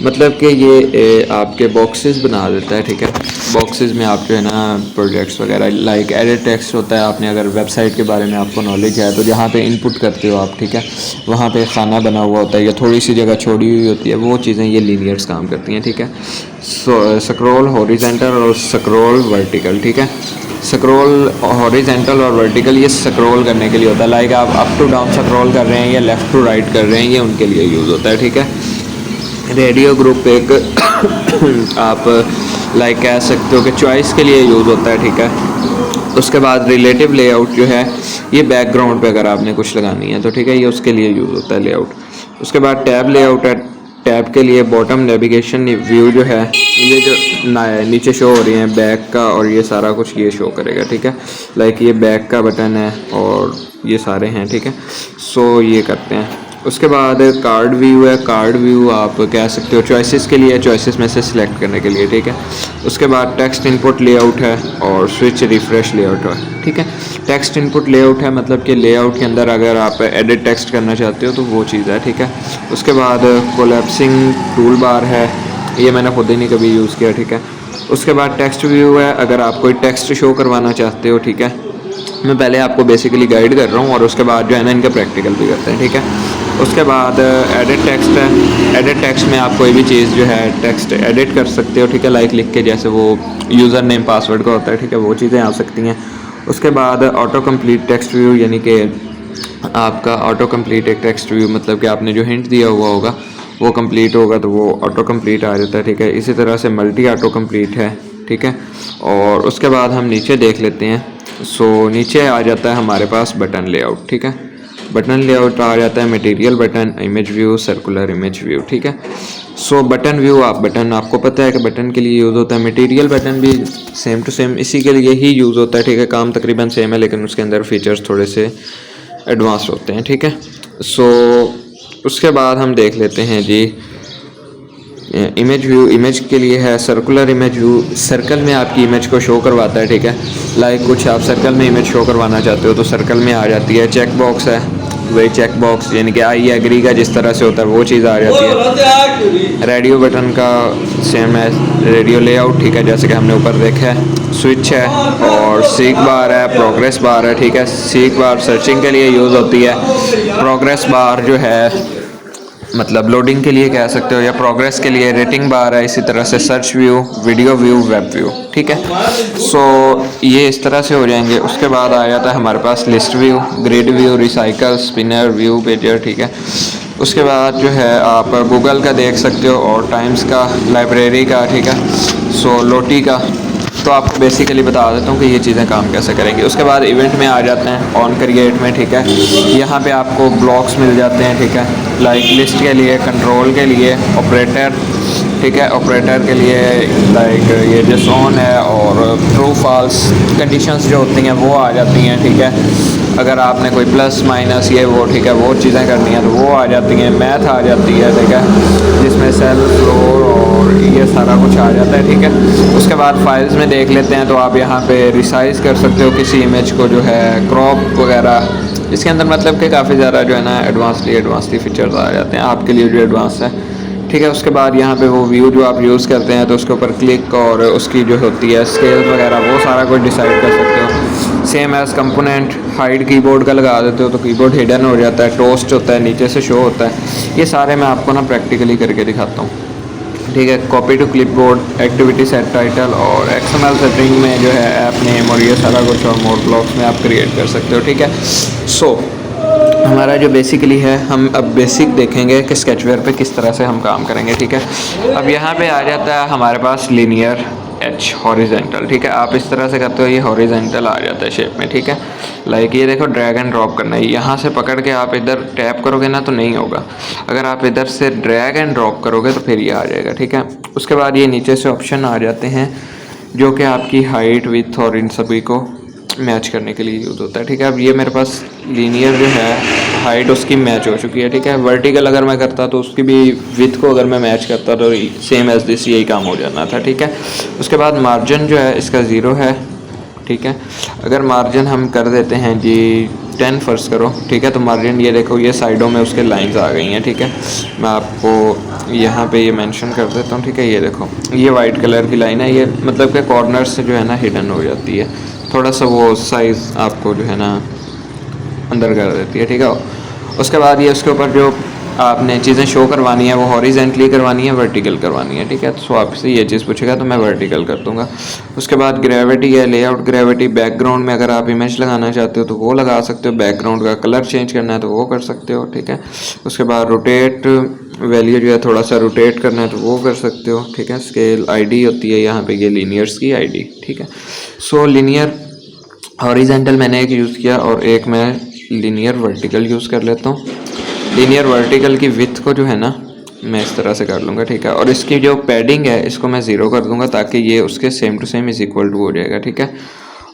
मतलब कि ये आपके बॉक्सेस बना देता है, ठीक है। बॉक्सेस में आप जो है ना प्रोजेक्ट्स वगैरह, लाइक एडिट टेक्स्ट होता है, आपने अगर वेबसाइट के बारे में आपको नॉलेज है तो जहाँ पे इनपुट करते हो आप, ठीक है, वहाँ पे खाना बना हुआ होता है या थोड़ी सी जगह छोड़ी हुई होती है, वो चीज़ें ये लीनियर्स काम करती हैं, ठीक है। सो स्क्रॉल हॉरिजेंटल और स्क्रॉल वर्टिकल, ठीक है। स्क्रॉल हॉरिजेंटल और वर्टिकल ये स्क्रॉल करने के लिए होता है, लाइक आप अप टू डाउन स्क्रॉल कर रहे हैं या लेफ़्ट टू राइट कर रहे हैं, ये उनके लिए यूज़ होता है, ठीक है। रेडियो ग्रुप एक आप लाइक कह सकते हो कि चॉइस के लिए यूज़ होता है, ठीक है। उसके बाद रिलेटिव लेआउट जो है ये बैकग्राउंड पे अगर आपने कुछ लगानी है तो, ठीक है, ये उसके लिए यूज़ होता है लेआउट। उसके बाद टैब लेआउट है, टैब के लिए बॉटम नेविगेशन व्यू जो है ये जो नीचे शो हो रही है बैक का, और ये सारा कुछ ये शो करेगा, ठीक है। लाइक ये बैक का बटन है और ये सारे हैं, ठीक है। सो ये करते हैं। उसके बाद कार्ड व्यू है, कार्ड व्यू आप कह सकते हो चॉइसेस के लिए, चॉइसेस में से सिलेक्ट करने के लिए, ठीक है। उसके बाद टेक्स्ट इनपुट लेआउट है और स्विच रिफ्रेश लेआउट है, ठीक है। टेक्स्ट इनपुट लेआउट है मतलब कि लेआउट के अंदर अगर आप एडिट टेक्स्ट करना चाहते हो तो वो चीज़ है, ठीक है। उसके बाद कोलैप्सिंग टूल बार है, ये मैंने खुद ही नहीं कभी यूज़ किया, ठीक है। उसके बाद टेक्स्ट व्यू है, अगर आप कोई टेक्स्ट शो करवाना चाहते हो, ठीक है। मैं पहले आपको बेसिकली गाइड कर रहा हूँ और उसके बाद जो है ना इनका प्रैक्टिकल भी करते हैं, ठीक है। उसके बाद एडिट टेक्स्ट है, एडिट टेक्स्ट में आप कोई भी चीज़ जो है टेक्स्ट एडिट कर सकते हो, ठीक है, लाइक लिख के, जैसे वो यूज़र नेम पासवर्ड का होता है, ठीक है, वो चीज़ें आ सकती हैं। उसके बाद ऑटो कंप्लीट टेक्स्ट व्यू, यानी कि आपका ऑटो कंप्लीट एक टेक्स्ट व्यू, मतलब कि आपने जो हिंट दिया हुआ होगा वो कंप्लीट होगा तो वो ऑटो कंप्लीट आ जाता है, ठीक है। इसी तरह से मल्टी ऑटो कंप्लीट है, ठीक है। और उसके बाद हम नीचे देख लेते हैं। सो नीचे आ जाता है हमारे पास बटन लेआउट, ठीक है। बटन लेआउट आ जाता है material button, image view, circular image view, ठीक है। सो बटन व्यू, बटन आपको पता है कि बटन के लिए यूज़ होता है, मटेरियल बटन भी सेम टू सेम इसी के लिए ही यूज़ होता है, ठीक है। काम तकरीबन सेम है लेकिन उसके अंदर फीचर्स थोड़े से एडवांस होते हैं, ठीक है। सो उसके बाद हम देख लेते हैं जी इमेज व्यू। इमेज के लिए है सर्कुलर इमेज व्यू, सर्कल में आपकी इमेज को शो करवाता है, ठीक है। लाइक कुछ आप सर्कल में इमेज शो करवाना चाहते हो तो सर्कल में आ जाती है। चेक बॉक्स है, वही चेक बॉक्स यानी कि आई एग्री का जिस तरह से होता है वो चीज़ आ जाती है। रेडियो बटन का सेम है, रेडियो लेआउट, ठीक है, जैसे कि हमने ऊपर देखा है। स्विच है और सीक बार है, प्रोग्रेस बार है, ठीक है। सीक बार सर्चिंग के लिए यूज़ होती है, प्रोग्रेस बार जो है मतलब लोडिंग के लिए कह सकते हो, या प्रोग्रेस के लिए रेटिंग बार है। इसी तरह से search view, video view, web view, ठीक है। सो ये इस तरह से हो जाएंगे। उसके बाद आ जाता है हमारे पास list view, grid view, recycle, spinner view, pager, ठीक है। उसके बाद जो है आप गूगल का देख सकते हो और टाइम्स का, लाइब्रेरी का, ठीक है। सो लोटी का, तो आपको बेसिकली बता देता हूँ कि ये चीज़ें काम कैसे करेंगी। उसके बाद इवेंट में आ जाते हैं, ऑन क्रिएट में, ठीक है। यहाँ पे आपको ब्लॉक्स मिल जाते हैं, ठीक है। लाइक लिस्ट के लिए, कंट्रोल के लिए, ऑपरेटर, ठीक है। ऑपरेटर के लिए लाइक ये जस्ट ऑन है और ट्रू फॉल्स कंडीशंस जो होती हैं वो आ जाती हैं, ठीक है। अगर आपने कोई प्लस माइनस ये वो, ठीक है, वो चीज़ें करनी है तो वो आ जाती हैं। मैथ आ जाती है, ठीक है, जिसमें सेल, फ्लोर और ये सारा कुछ आ जाता है, ठीक है। उसके बाद फाइल्स में देख लेते हैं तो आप यहाँ पे रिसाइज़ कर सकते हो किसी इमेज को, जो है क्रॉप वगैरह। इसके अंदर मतलब कि काफ़ी ज़्यादा जो है ना एडवांसली फीचर्स आ जाते हैं आपके लिए जो एडवांस है, ठीक है। उसके बाद यहाँ पे वो व्यू जो आप यूज़ करते हैं तो उसके ऊपर क्लिक और उसकी जो होती है स्केल वगैरह वो सारा कुछ डिसाइड कर सकते हो। Same as component, hide keyboard का लगा देते हो तो कीबोर्ड हिडन हो जाता है, टोस्ट होता है, नीचे से शो होता है। ये सारे मैं आपको ना प्रैक्टिकली करके दिखाता हूँ, ठीक है। Copy to clipboard, activity set title और XML सेटिंग में जो है ऐप नेम और ये सारा कुछ और मोड ब्लॉक्स में आप क्रिएट कर सकते हो, ठीक है। सो हमारा जो बेसिकली है, हम अब बेसिक देखेंगे कि स्केचवेयर पे किस तरह से हम काम करेंगे, ठीक है। अब यहाँ पे आ जाता है हमारे पास लीनियर एच, हॉरिजेंटल, ठीक है। आप इस तरह से करते हो, ये हॉरिजेंटल आ जाता है शेप में, ठीक है। लाइक ये देखो, ड्रैग एंड ड्रॉप करना है, यहाँ से पकड़ के आप इधर टैप करोगे ना तो नहीं होगा। अगर आप इधर से ड्रैग एंड ड्रॉप करोगे तो फिर ये आ जाएगा, ठीक है। उसके बाद ये नीचे से ऑप्शन आ जाते हैं जो कि आपकी हाइट, विड्थ और इन सभी को मैच करने के लिए यूज़ होता है, ठीक है। अब ये मेरे पास लीनियर जो है हाइट उसकी मैच हो चुकी है, ठीक है। वर्टिकल अगर मैं करता तो उसकी भी विड्थ को अगर मैं मैच करता तो सेम एज दिस यही काम हो जाना था, ठीक है। उसके बाद मार्जिन जो है इसका 0 है, ठीक है। अगर मार्जिन हम कर देते हैं जी 10 फर्स्ट करो, ठीक है, तो मार्जिन ये देखो ये साइडों में उसके लाइंस आ गई हैं, ठीक है। मैं आपको यहाँ पे ये मेंशन कर देता हूँ, ठीक है। ये देखो ये वाइट कलर की लाइन है, ये मतलब कि कॉर्नर से जो है ना हिडन हो जाती है, थोड़ा सा वो साइज़ आपको जो है ना अंदर कर देती है, ठीक है। उसके बाद ये उसके ऊपर जो आपने चीज़ें शो करवानी है वो हॉरिजेंटली करवानी है, वर्टिकल करवानी है, ठीक है। तो आपसे ये चीज़ पूछेगा तो मैं वर्टिकल कर दूंगा। उसके बाद ग्रेविटी है, लेआउट ग्रेविटी, बैकग्राउंड में अगर आप इमेज लगाना चाहते हो तो वो लगा सकते हो, बैकग्राउंड का कलर चेंज करना है तो वो कर सकते हो, ठीक है। उसके बाद रोटेट वैल्यू जो है थोड़ा सा रोटेट करना है तो वो कर सकते हो, ठीक है। स्केल आईडी होती है यहाँ पे, ये लीनियर्स की आईडी, ठीक है। सो लीनियर हॉरिजेंटल मैंने एक यूज़ किया और एक मैं लीनियर वर्टिकल यूज़ कर लेता हूँ। लीनियर वर्टिकल की विड्थ को जो है ना मैं इस तरह से कर लूँगा, ठीक है। और इसकी जो पैडिंग है इसको मैं 0 कर दूँगा ताकि ये उसके same to same is equal to हो जाएगा, ठीक है।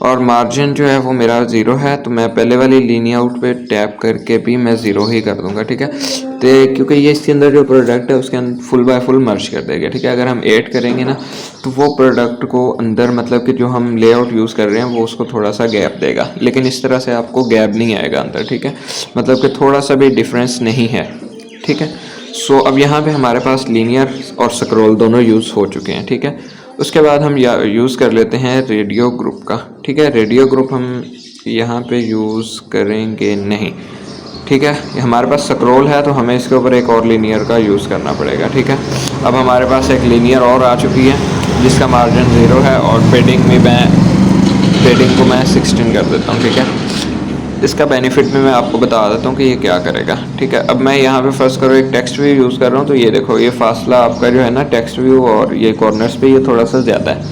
और मार्जिन जो है वो मेरा 0 है तो मैं पहले वाली लीनियर आउट पे टैप करके भी मैं 0 ही कर दूँगा, ठीक है। तो क्योंकि ये इसके अंदर जो प्रोडक्ट है उसके अंदर फुल बाय फुल मर्ज कर देगा, ठीक है। अगर हम ऐड करेंगे ना तो वो प्रोडक्ट को अंदर मतलब कि जो हम लेआउट यूज़ कर रहे हैं वो उसको थोड़ा सा गैप देगा, लेकिन इस तरह से आपको गैप नहीं आएगा अंदर, ठीक है। मतलब कि थोड़ा सा भी डिफरेंस नहीं है, ठीक है। सो अब यहाँ पे हमारे पास लीनियर और स्क्रॉल दोनों यूज़ हो चुके हैं, ठीक है। उसके बाद हम यूज़ कर लेते हैं रेडियो ग्रुप का, ठीक है। रेडियो ग्रुप हम यहाँ पे यूज़ करेंगे नहीं, ठीक है। हमारे पास स्क्रॉल है तो हमें इसके ऊपर एक और लीनियर का यूज़ करना पड़ेगा, ठीक है। अब हमारे पास एक लीनियर और आ चुकी है जिसका मार्जिन 0 है और पेडिंग को मैं 16 कर देता हूँ, ठीक है। इसका बेनिफिट में मैं आपको बता देता हूँ कि ये क्या करेगा, ठीक है। अब मैं यहाँ पे फर्स्ट करो एक टेक्स्ट व्यू यूज़ कर रहा हूँ तो ये देखो ये फासला आपका जो है ना टेक्स्ट व्यू और ये कॉर्नर्स पे ये थोड़ा सा ज़्यादा है,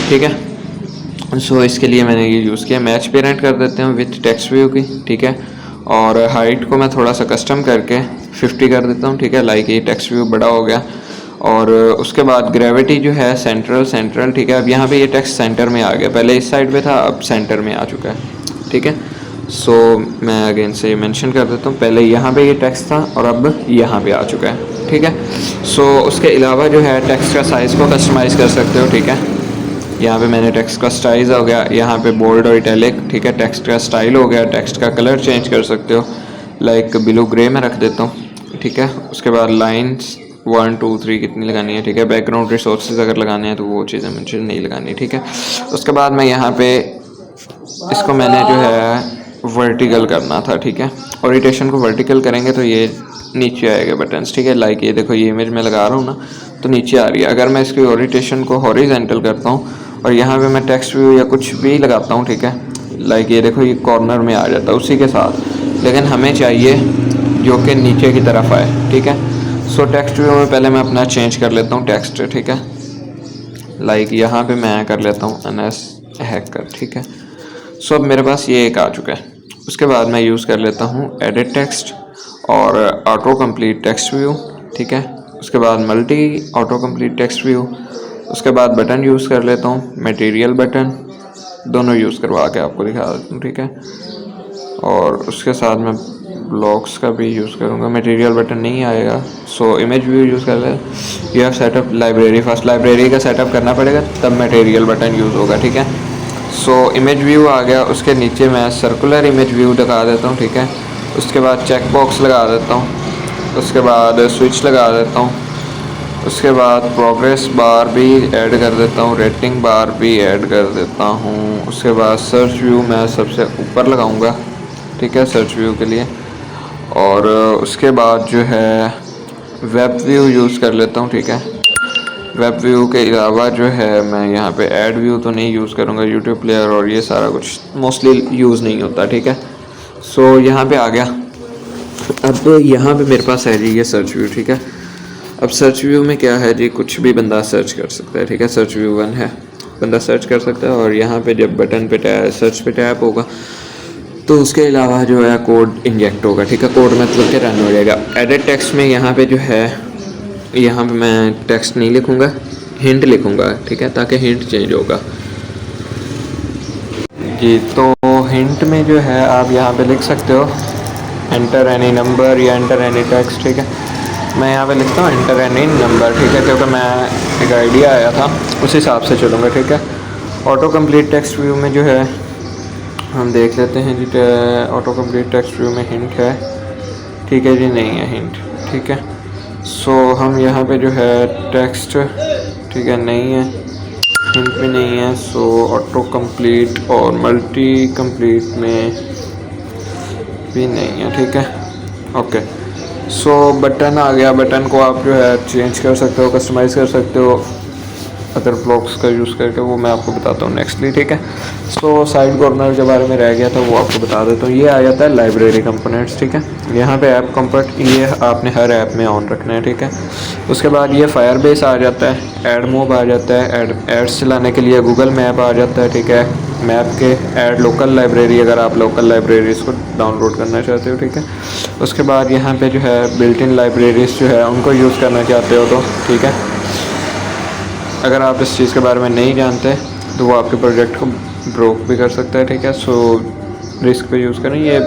ठीक है। सो इसके लिए मैंने ये यूज़ किया, मैच पेरेंट कर देते हैं विथ टेक्स्ट व्यू की, ठीक है। और हाइट को मैं थोड़ा सा कस्टम करके 50 कर देता हूँ, ठीक है। लाइक ये टेक्स्ट व्यू बड़ा हो गया। और उसके बाद ग्रेविटी जो है सेंट्रल, ठीक है। अब यहाँ पे ये टेक्स्ट सेंटर में आ गया, पहले इस साइड पे था, अब सेंटर में आ चुका है, ठीक है। सो मैं अगेन से ये मेंशन कर देता हूँ, पहले यहाँ पे ये टेक्स्ट था और अब यहाँ पे आ चुका है, ठीक है। सो उसके अलावा जो है टेक्स्ट का साइज़ को कस्टमाइज़ कर सकते हो, ठीक है। यहाँ पे मैंने टेक्स्ट का साइज़ हो गया, यहाँ पे बोल्ड और इटैलिक, ठीक है। टेक्स्ट का स्टाइल हो गया, टेक्स्ट का कलर चेंज कर सकते हो, लाइक ब्लू ग्रे में रख देता हूँ, ठीक है। उसके बाद लाइन्स 1 2 3 कितनी लगानी है, ठीक है। बैकग्राउंड रिसोर्सेज अगर लगाने हैं तो वो चीज़ें मुझे नहीं लगानी, ठीक है। उसके बाद मैं यहाँ पे इसको मैंने जो है वर्टिकल करना था, ठीक है। ओरिएंटेशन को वर्टिकल करेंगे तो ये नीचे आएगा बटन्स, ठीक है। लाइक ये देखो, ये इमेज मैं लगा रहा हूँ ना तो नीचे आ रही है। अगर मैं इसकी ओरिएंटेशन को हॉरिजॉन्टल करता हूँ और यहाँ पे मैं टेक्स्ट व्यू या कुछ भी लगाता हूँ, ठीक है। लाइक ये देखो, ये कॉर्नर में आ जाता है उसी के साथ, लेकिन हमें चाहिए जो कि नीचे की तरफ आए, ठीक है। सो टेक्स्ट व्यू में पहले मैं अपना चेंज कर लेता हूँ टेक्स्ट, ठीक है। लाइक यहाँ पे मैं कर लेता हूँ NS हैकर, ठीक है। सो अब मेरे पास ये एक आ चुका है। उसके बाद मैं यूज़ कर लेता हूँ एडिट टेक्स्ट और ऑटो कंप्लीट टेक्स्ट व्यू, ठीक है। उसके बाद multi auto complete text view. उसके बाद बटन यूज़ कर लेता हूँ, मटेरियल बटन, दोनों यूज़ करवा के आपको दिखा देता हूँ, ठीक है। और उसके साथ मैं ब्लॉक्स का भी यूज़ करूँगा, मटेरियल बटन नहीं आएगा। सो इमेज व्यू यूज़ कर ले। You have setup library, first library का सेटअप करना पड़ेगा तब मटेरियल बटन यूज़ होगा, ठीक है। सो इमेज व्यू आ गया, उसके नीचे मैं सर्कुलर इमेज व्यू लगा देता हूँ, ठीक है। उसके बाद चेक बॉक्स लगा देता हूँ, उसके बाद स्विच लगा देता हूँ, उसके बाद प्रोग्रेस बार भी ऐड कर देता हूँ, रेटिंग बार भी ऐड कर देता हूँ। उसके बाद सर्च व्यू मैं सबसे ऊपर लगाऊंगा, ठीक है, सर्च व्यू के लिए। और उसके बाद जो है वेब व्यू यूज़ कर लेता हूँ, ठीक है। वेब व्यू के अलावा जो है मैं यहाँ पे ऐड व्यू तो नहीं यूज़ करूँगा, यूट्यूब प्लेयर और ये सारा कुछ मोस्टली यूज़ नहीं होता, ठीक है। सो यहाँ पे आ गया। अब यहाँ पे मेरे पास है जी ये सर्च व्यू, ठीक है। अब सर्च व्यू में क्या है जी, कुछ भी बंदा सर्च कर सकता है, ठीक है। सर्च व्यू 1 है, बंदा सर्च कर सकता है। और यहाँ पे जब बटन पे सर्च पे टैप होगा तो उसके अलावा जो है कोड इंजेक्ट होगा, ठीक है। कोड मतलब कि रन हो जाएगा। एडिट टेक्स्ट में यहाँ पे जो है, यहाँ पे मैं टेक्स्ट नहीं लिखूँगा, हिंट लिखूँगा, ठीक है, ताकि हिंट चेंज होगा जी। तो हिंट में जो है आप यहाँ पे लिख सकते हो एंटर एनी नंबर या एंटर एनी टेक्स्ट, ठीक है। मैं यहाँ पे लिखता हूँ एंटर एनी नंबर, ठीक है, क्योंकि मैं एक आइडिया आया था उस हिसाब से चलूँगा, ठीक है। ऑटो कंप्लीट टेक्स्ट व्यू में जो है हम देख लेते हैं जी, ऑटो कंप्लीट टेक्स्ट व्यू में हिंट है, ठीक है जी, नहीं है हिंट, ठीक है। सो हम यहाँ पे जो है टेक्स्ट, ठीक है, नहीं है, हिंट भी नहीं है। सो ऑटो कंप्लीट और मल्टी कंप्लीट में भी नहीं है, ठीक है, ओके। सो बटन आ गया। बटन को आप जो है चेंज कर सकते हो, कस्टमाइज़ कर सकते हो अदर ब्लॉक्स का यूज़ करके, वो मैं आपको बताता हूँ नेक्स्टली, ठीक है। सो साइड कॉर्नर के बारे में रह गया था वो आपको बता देता हूँ। ये आ जाता है लाइब्रेरी कंपोनेंट्स, ठीक है। यहाँ पे ऐप कंपोनेंट ये आपने हर ऐप में ऑन रखना है, ठीक है। उसके बाद ये फायरबेस आ जाता है, ऐड मूव आ जाता है, एड्स चलाने के लिए गूगल मैप आ जाता है, ठीक है। मैप के ऐड लोकल लाइब्रेरी, अगर आप लोकल लाइब्रेरीज़ को डाउनलोड करना चाहते हो, ठीक है। उसके बाद यहाँ पे जो है बिल्ट इन लाइब्रेरीज़ जो है उनको यूज़ करना चाहते हो तो, ठीक है। अगर आप इस चीज़ के बारे में नहीं जानते तो वो आपके प्रोजेक्ट को ब्रोक भी कर सकता है, ठीक है। सो रिस्क पे यूज़ करें, ये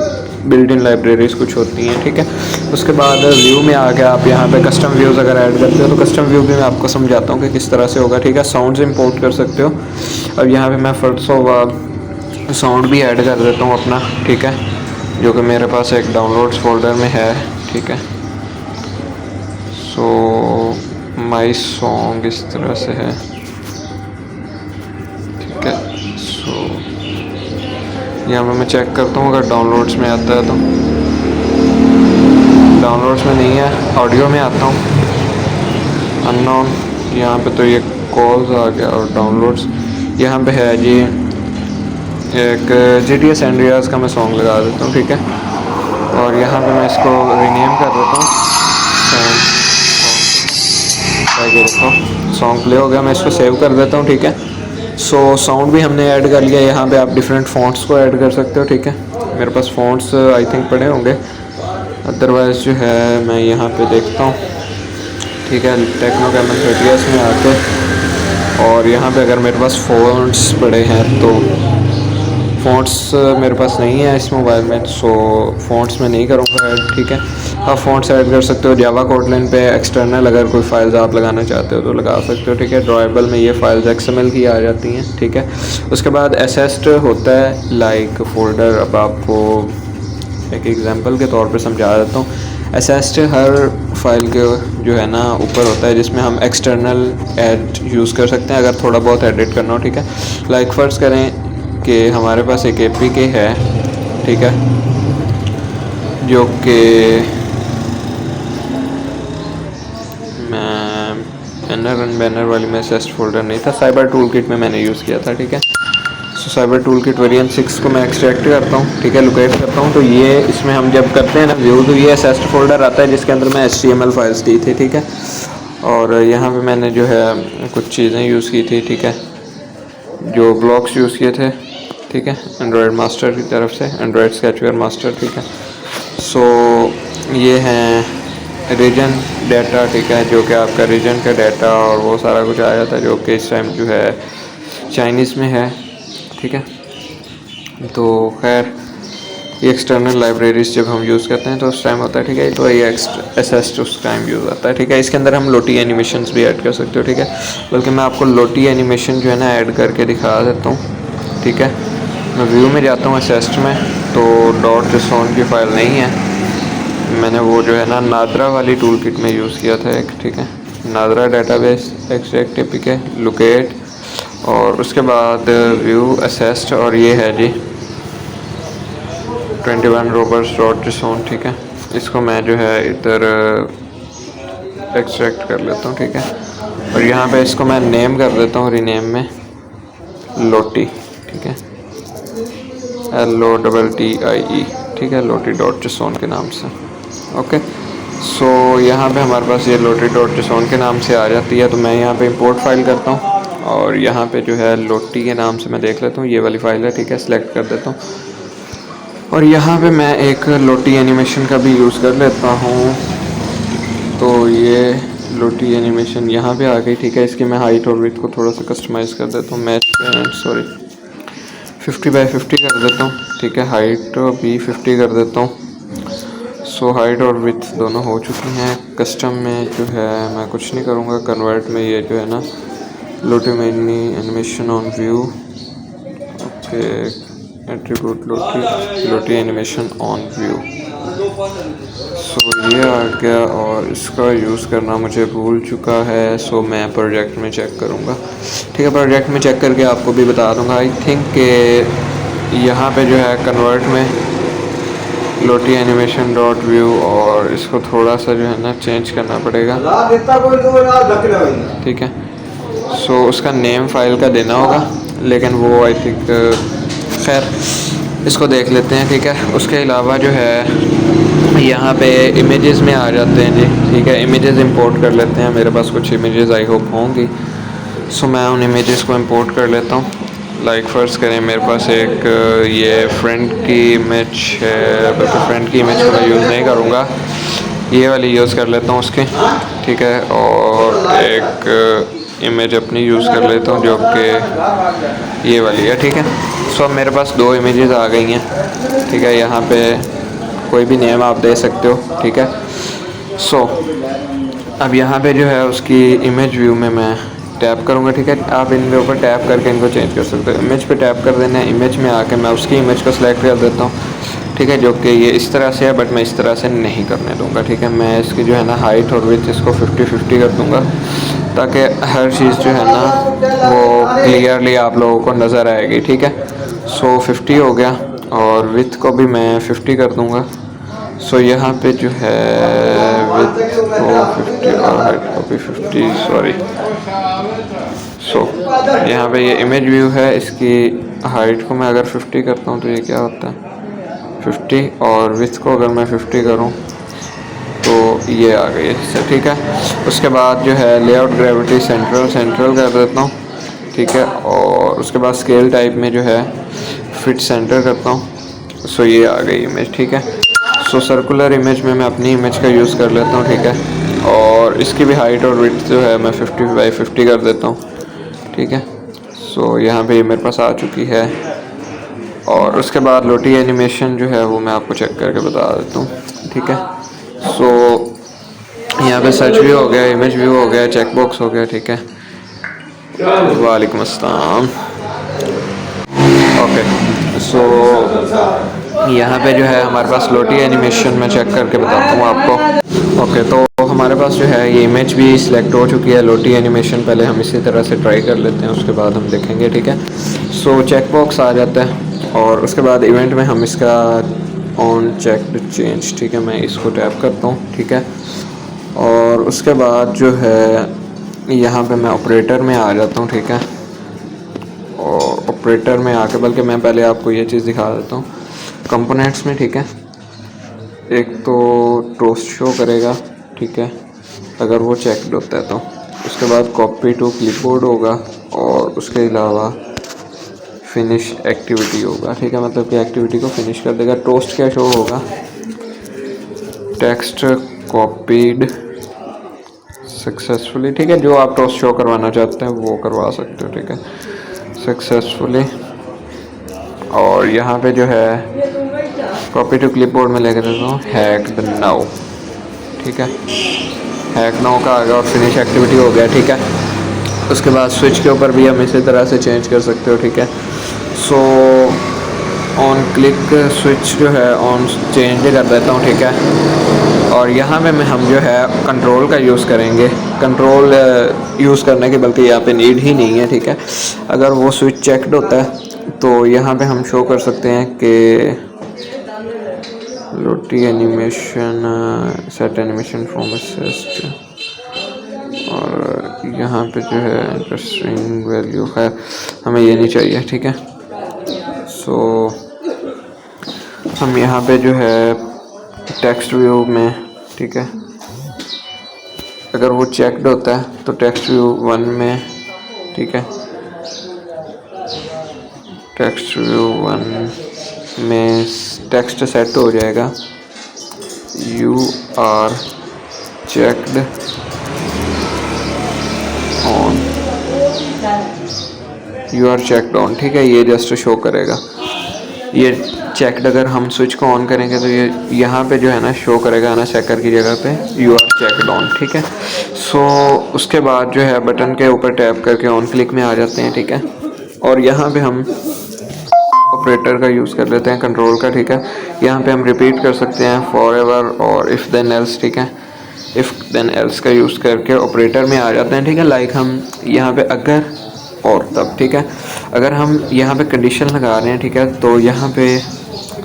बिल्ट इन लाइब्रेरीज़ कुछ होती हैं, ठीक है। उसके बाद व्यू में आके आप यहाँ पे कस्टम व्यूज़ अगर ऐड करते हो तो कस्टम व्यू भी मैं आपको समझाता हूँ कि किस तरह से होगा, ठीक है। साउंड्स इंपोर्ट कर सकते हो। अब यहाँ पे मैं फर्स्ट ऑफ साउंड भी ऐड कर देता हूँ अपना, ठीक है, जो कि मेरे पास एक डाउनलोड्स फोल्डर में है, ठीक है। सो माई सॉन्ग इस तरह से है, ठीक है। सो यहाँ पे मैं चेक करता हूँ अगर डाउनलोड्स में आता है तो, डाउनलोड्स में नहीं है, ऑडियो में आता हूँ, अननोन, यहाँ पे तो ये कॉल्स आ गया। और डाउनलोड्स यहाँ पे है जी एक GTA सैन एंड्रियास का मैं सॉन्ग लगा देता हूँ, ठीक है। और यहाँ पे मैं इसको रीनेम कर देता हूँ देखो सॉन्ग प्ले हो गया, मैं इसको सेव कर देता हूँ, ठीक है। सो साउंड भी हमने ऐड कर लिया। यहाँ पे आप डिफरेंट फॉन्ट्स को ऐड कर सकते हो, ठीक है। मेरे पास फ़ॉन्ट्स आई थिंक पड़े होंगे, अदरवाइज़ जो है मैं यहाँ पे देखता हूँ, ठीक है। टेक्नो कैमन 30s में आके और यहाँ पे अगर मेरे पास फ़ॉन्ट्स पड़े हैं तो फ़ॉन्ट्स मेरे पास नहीं है इस मोबाइल में, सो फ़ॉन्ट्स में नहीं करूँगा ऐड, ठीक है। आप फ़ॉन्ट्स ऐड कर सकते हो जावा कोटलिन पे एक्सटर्नल, अगर कोई फाइल्स आप लगाना चाहते हो तो लगा सकते हो, ठीक है। ड्राइबल में ये फाइल्स XML की आ जाती हैं, ठीक है। उसके बाद असेस्ट होता है लाइक फ़ोल्डर। अब आपको एक एग्जांपल के तौर पे समझा देता हूँ। असेस्ट हर फाइल के जो है ना ऊपर होता है जिसमें हम एक्सटर्नल ऐड यूज़ कर सकते हैं अगर थोड़ा बहुत एडिट करना हो, ठीक है। लाइक फ़र्ज़ करें कि हमारे पास एक APK है, ठीक है, जो कि मैं बैनर वाली में असेस्ट फोल्डर नहीं था, साइबर टूल किट में मैंने यूज़ किया था, ठीक है। सो साइबर टूल किट वेरिएंट 6 को मैं एक्सट्रैक्ट करता हूँ, ठीक है, लोकेट करता हूँ। तो ये इसमें हम जब करते हैं ना व्यू, तो ये असेस्ट फोल्डर आता है जिसके अंदर मैं HTML फाइल्स दी थी, ठीक है। और यहाँ पे मैंने जो है कुछ चीज़ें यूज़ की थी, ठीक है, जो ब्लॉक्स यूज़ किए थे, ठीक है, एंड्रॉयड मास्टर की तरफ से, एंड्रॉयड स्केचवेयर मास्टर, ठीक है। सो ये हैं रीजन डाटा, ठीक है, जो कि आपका रीजन का डाटा और वो सारा कुछ आ जाता है जो कि इस टाइम जो है चाइनीज़ में है, ठीक है। तो खैर ये एक्सटर्नल लाइब्रेरीज जब हम यूज़ करते हैं तो उस टाइम होता है, ठीक है। तो ये असेस्ट उस टाइम यूज़ आता है, ठीक है। इसके अंदर हम लोटी एनिमेशंस भी ऐड कर सकते हो, ठीक है। बल्कि मैं आपको लोटी एनिमेशन जो है ना ऐड करके दिखा देता हूँ, ठीक है। मैं व्यू में जाता हूँ असेस्ट में, तो .json की फ़ाइल नहीं है, मैंने वो जो है ना नादरा वाली टूल किट में यूज़ किया था एक, ठीक है। NADRA database extract APK locate और उसके बाद व्यू असेस्ट, और ये है जी 21 robots.json, ठीक है। इसको मैं जो है इधर एक्सट्रैक्ट कर लेता हूँ, ठीक है। और यहाँ पे इसको मैं नेम कर देता हूँ रीनेम में लोटी, ठीक है, LOTTIE, ठीक है, लोटी.json के नाम से, ओके। सो यहाँ पे हमारे पास ये लोटी.json के नाम से आ जाती है। तो मैं यहाँ पे इंपोर्ट फाइल करता हूँ और यहाँ पे जो है लोटी के नाम से मैं देख लेता हूँ, ये वाली फ़ाइल है, ठीक है, सेलेक्ट कर देता हूँ। और यहाँ पे मैं एक लोटी एनिमेशन का भी यूज़ कर लेता हूँ। तो ये लोटी एनिमेशन यहाँ पे आ गई, ठीक है। इसकी मैं हाइट और विड्थ को थोड़ा सा कस्टमाइज़ कर देता हूँ, मैच 50x50 कर देता हूँ, ठीक है। हाइट भी 50 कर देता हूँ। सो हाइट और विड्थ दोनों हो चुकी हैं। कस्टम में जो है मैं कुछ नहीं करूँगा, कन्वर्ट में ये जो है ना Lottie mini animation on view, okay, attribute Lottie animation on view. So ये आ गया और इसका यूज़ करना मुझे भूल चुका है। सो मैं प्रोजेक्ट में चेक करूँगा, ठीक है। प्रोजेक्ट में चेक करके आपको भी बता दूँगा। आई थिंक कि यहाँ पे जो है कन्वर्ट में लोटी एनिमेशन डॉट व्यू, और इसको थोड़ा सा जो है ना चेंज करना पड़ेगा, ठीक है। सो उसका नेम फाइल का देना होगा, लेकिन वो आई थिंक खैर इसको देख लेते हैं, ठीक है। उसके अलावा जो है यहाँ पे इमेजेस में आ जाते हैं जी, ठीक है। इमेजेस इंपोर्ट कर लेते हैं, मेरे पास कुछ इमेजेस आई होप होंगी। सो मैं उन इमेजेस को इंपोर्ट कर लेता हूँ। लाइक फ़र्ज़ करें मेरे पास एक ये फ्रेंड की इमेज है, बल्कि फ्रेंड की इमेज को मैं यूज़ नहीं करूँगा, ये वाली यूज़ कर लेता हूँ उसके, ठीक है। और एक इमेज अपनी यूज़ कर लेता हूँ जो कि ये वाली है, ठीक है। सो अब मेरे पास 2 इमेजेस आ गई हैं, ठीक है। यहाँ पे कोई भी नेम आप दे सकते हो, ठीक है। सो अब यहाँ पे जो है उसकी इमेज व्यू में मैं टैप करूँगा, ठीक है। आप इनके ऊपर टैप करके इनको चेंज कर सकते हो। इमेज पे टैप कर देना है, इमेज में आके मैं उसकी इमेज को सिलेक्ट कर देता हूँ, ठीक है, जो कि ये इस तरह से है, बट मैं इस तरह से नहीं करने दूँगा, ठीक है। मैं इसकी जो है ना हाइट और विड्थ इसको 50-50 कर दूँगा, ताकि हर चीज़ जो है ना वो क्लियरली आप लोगों को नज़र आएगी, ठीक है। सो 50 हो गया और विड्थ को भी मैं 50 कर दूँगा। सो यहाँ पे जो है विड्थ को 50 और हाइट को भी 50, सॉरी। सो यहाँ पे ये इमेज व्यू है, इसकी हाइट को मैं अगर 50 करता हूँ तो ये क्या होता है 50, और विड्थ को अगर मैं 50 करूँ तो ये आ गई इससे, ठीक है। उसके बाद जो है लेआउट ग्रेविटी सेंट्रल कर देता हूँ, ठीक है। और उसके बाद स्केल टाइप में जो है फिट सेंटर करता हूँ। सो ये आ गई इमेज, ठीक है। सो सर्कुलर इमेज में मैं अपनी इमेज का यूज़ कर लेता हूँ, ठीक है। और इसकी भी हाइट और विड्थ जो है मैं 50x50 कर देता हूँ, ठीक है। सो यहाँ पे मेरे पास आ चुकी है। और उसके बाद लोटी एनिमेशन जो है वो मैं आपको चेक करके बता देता हूँ, ठीक है। सो यहाँ पे सर्च व्यू हो गया, इमेज व्यू हो गया, चेक बॉक्स हो गया, ठीक है। वालेकुम अस्सलाम। ओके, सो यहाँ पे जो है हमारे पास लोटी एनिमेशन में चेक करके बताता हूँ आपको। ओके, तो हमारे पास जो है ये इमेज भी सिलेक्ट हो चुकी है। लोटी एनिमेशन पहले हम इसी तरह से ट्राई कर लेते हैं, उसके बाद हम देखेंगे, ठीक है। सो चेक बॉक्स आ जाता है और उसके बाद इवेंट में हम इसका ऑन चेक चेंज, ठीक है, मैं इसको टैप करता हूँ, ठीक है। और उसके बाद जो है यहाँ पे मैं ऑपरेटर में आ जाता हूँ, ठीक है। और ऑपरेटर में आके, बल्कि मैं पहले आपको ये चीज़ दिखा देता हूँ कंपोनेंट्स में, ठीक है। एक तो टोस्ट शो करेगा, ठीक है, अगर वो चेकड होता है तो। उसके बाद कॉपी टू क्लिपबोर्ड होगा और उसके अलावा फिनिश एक्टिविटी होगा, ठीक है, मतलब कि एक्टिविटी को फिनिश कर देगा। टोस्ट क्या शो होगा, टेक्स्ट कॉपीड सक्सेसफुली, ठीक है, जो आप टोस्ट शो करवाना चाहते हैं वो करवा सकते हो, ठीक है, सक्सेसफुली। और यहाँ पे जो है कॉपी टू क्लिपबोर्ड में लेकर देता हूँ हैक नाउ, ठीक है, हैक नाउ का आ गया और फिनिश एक्टिविटी हो गया, ठीक है। उसके बाद स्विच के ऊपर भी हम इसी तरह से चेंज कर सकते हो, ठीक है। सो ऑन क्लिक स्विच जो है ऑन चेंज कर देता हूँ, ठीक है। और यहाँ पे हम जो है कंट्रोल का यूज़ करेंगे। कंट्रोल यूज़ करने की बल्कि यहाँ पे नीड ही नहीं है, ठीक है। अगर वो स्विच चेकड होता है तो यहाँ पे हम शो कर सकते हैं कि Lottie animation set animation from asset, और यहाँ पे जो है इंटरेस्टिंग वैल्यू है, हमें ये नहीं चाहिए, ठीक है। सो हम यहाँ पे जो है टेक्स्ट व्यू में, ठीक है, अगर वो चेकड होता है तो टेक्स्ट व्यू 1 में, ठीक है, टेक्स्ट व्यू 1 में टेक्स्ट सेट हो जाएगा you are checked on, you are checked on, ठीक है, ये जस्ट शो करेगा। ये चेकड अगर हम स्विच को ऑन करेंगे तो ये यहाँ पे जो है ना शो करेगा ना चेकर की जगह पे यू आर चेकड ऑन, ठीक है। सो उसके बाद जो है बटन के ऊपर टैप करके ऑन क्लिक में आ जाते हैं, ठीक है। और यहाँ पे हम ऑपरेटर का यूज़ कर लेते हैं, कंट्रोल का, ठीक है। यहाँ पे हम रिपीट कर सकते हैं फॉर एवर और इफ़ देन एल्स, ठीक है। इफ़ देन एल्स का यूज़ करके ऑपरेटर में आ जाते हैं, ठीक है। लाइक हम यहाँ पे अगर और तब, ठीक है, अगर हम यहाँ पे कंडीशन लगा रहे हैं, ठीक है, तो यहाँ पे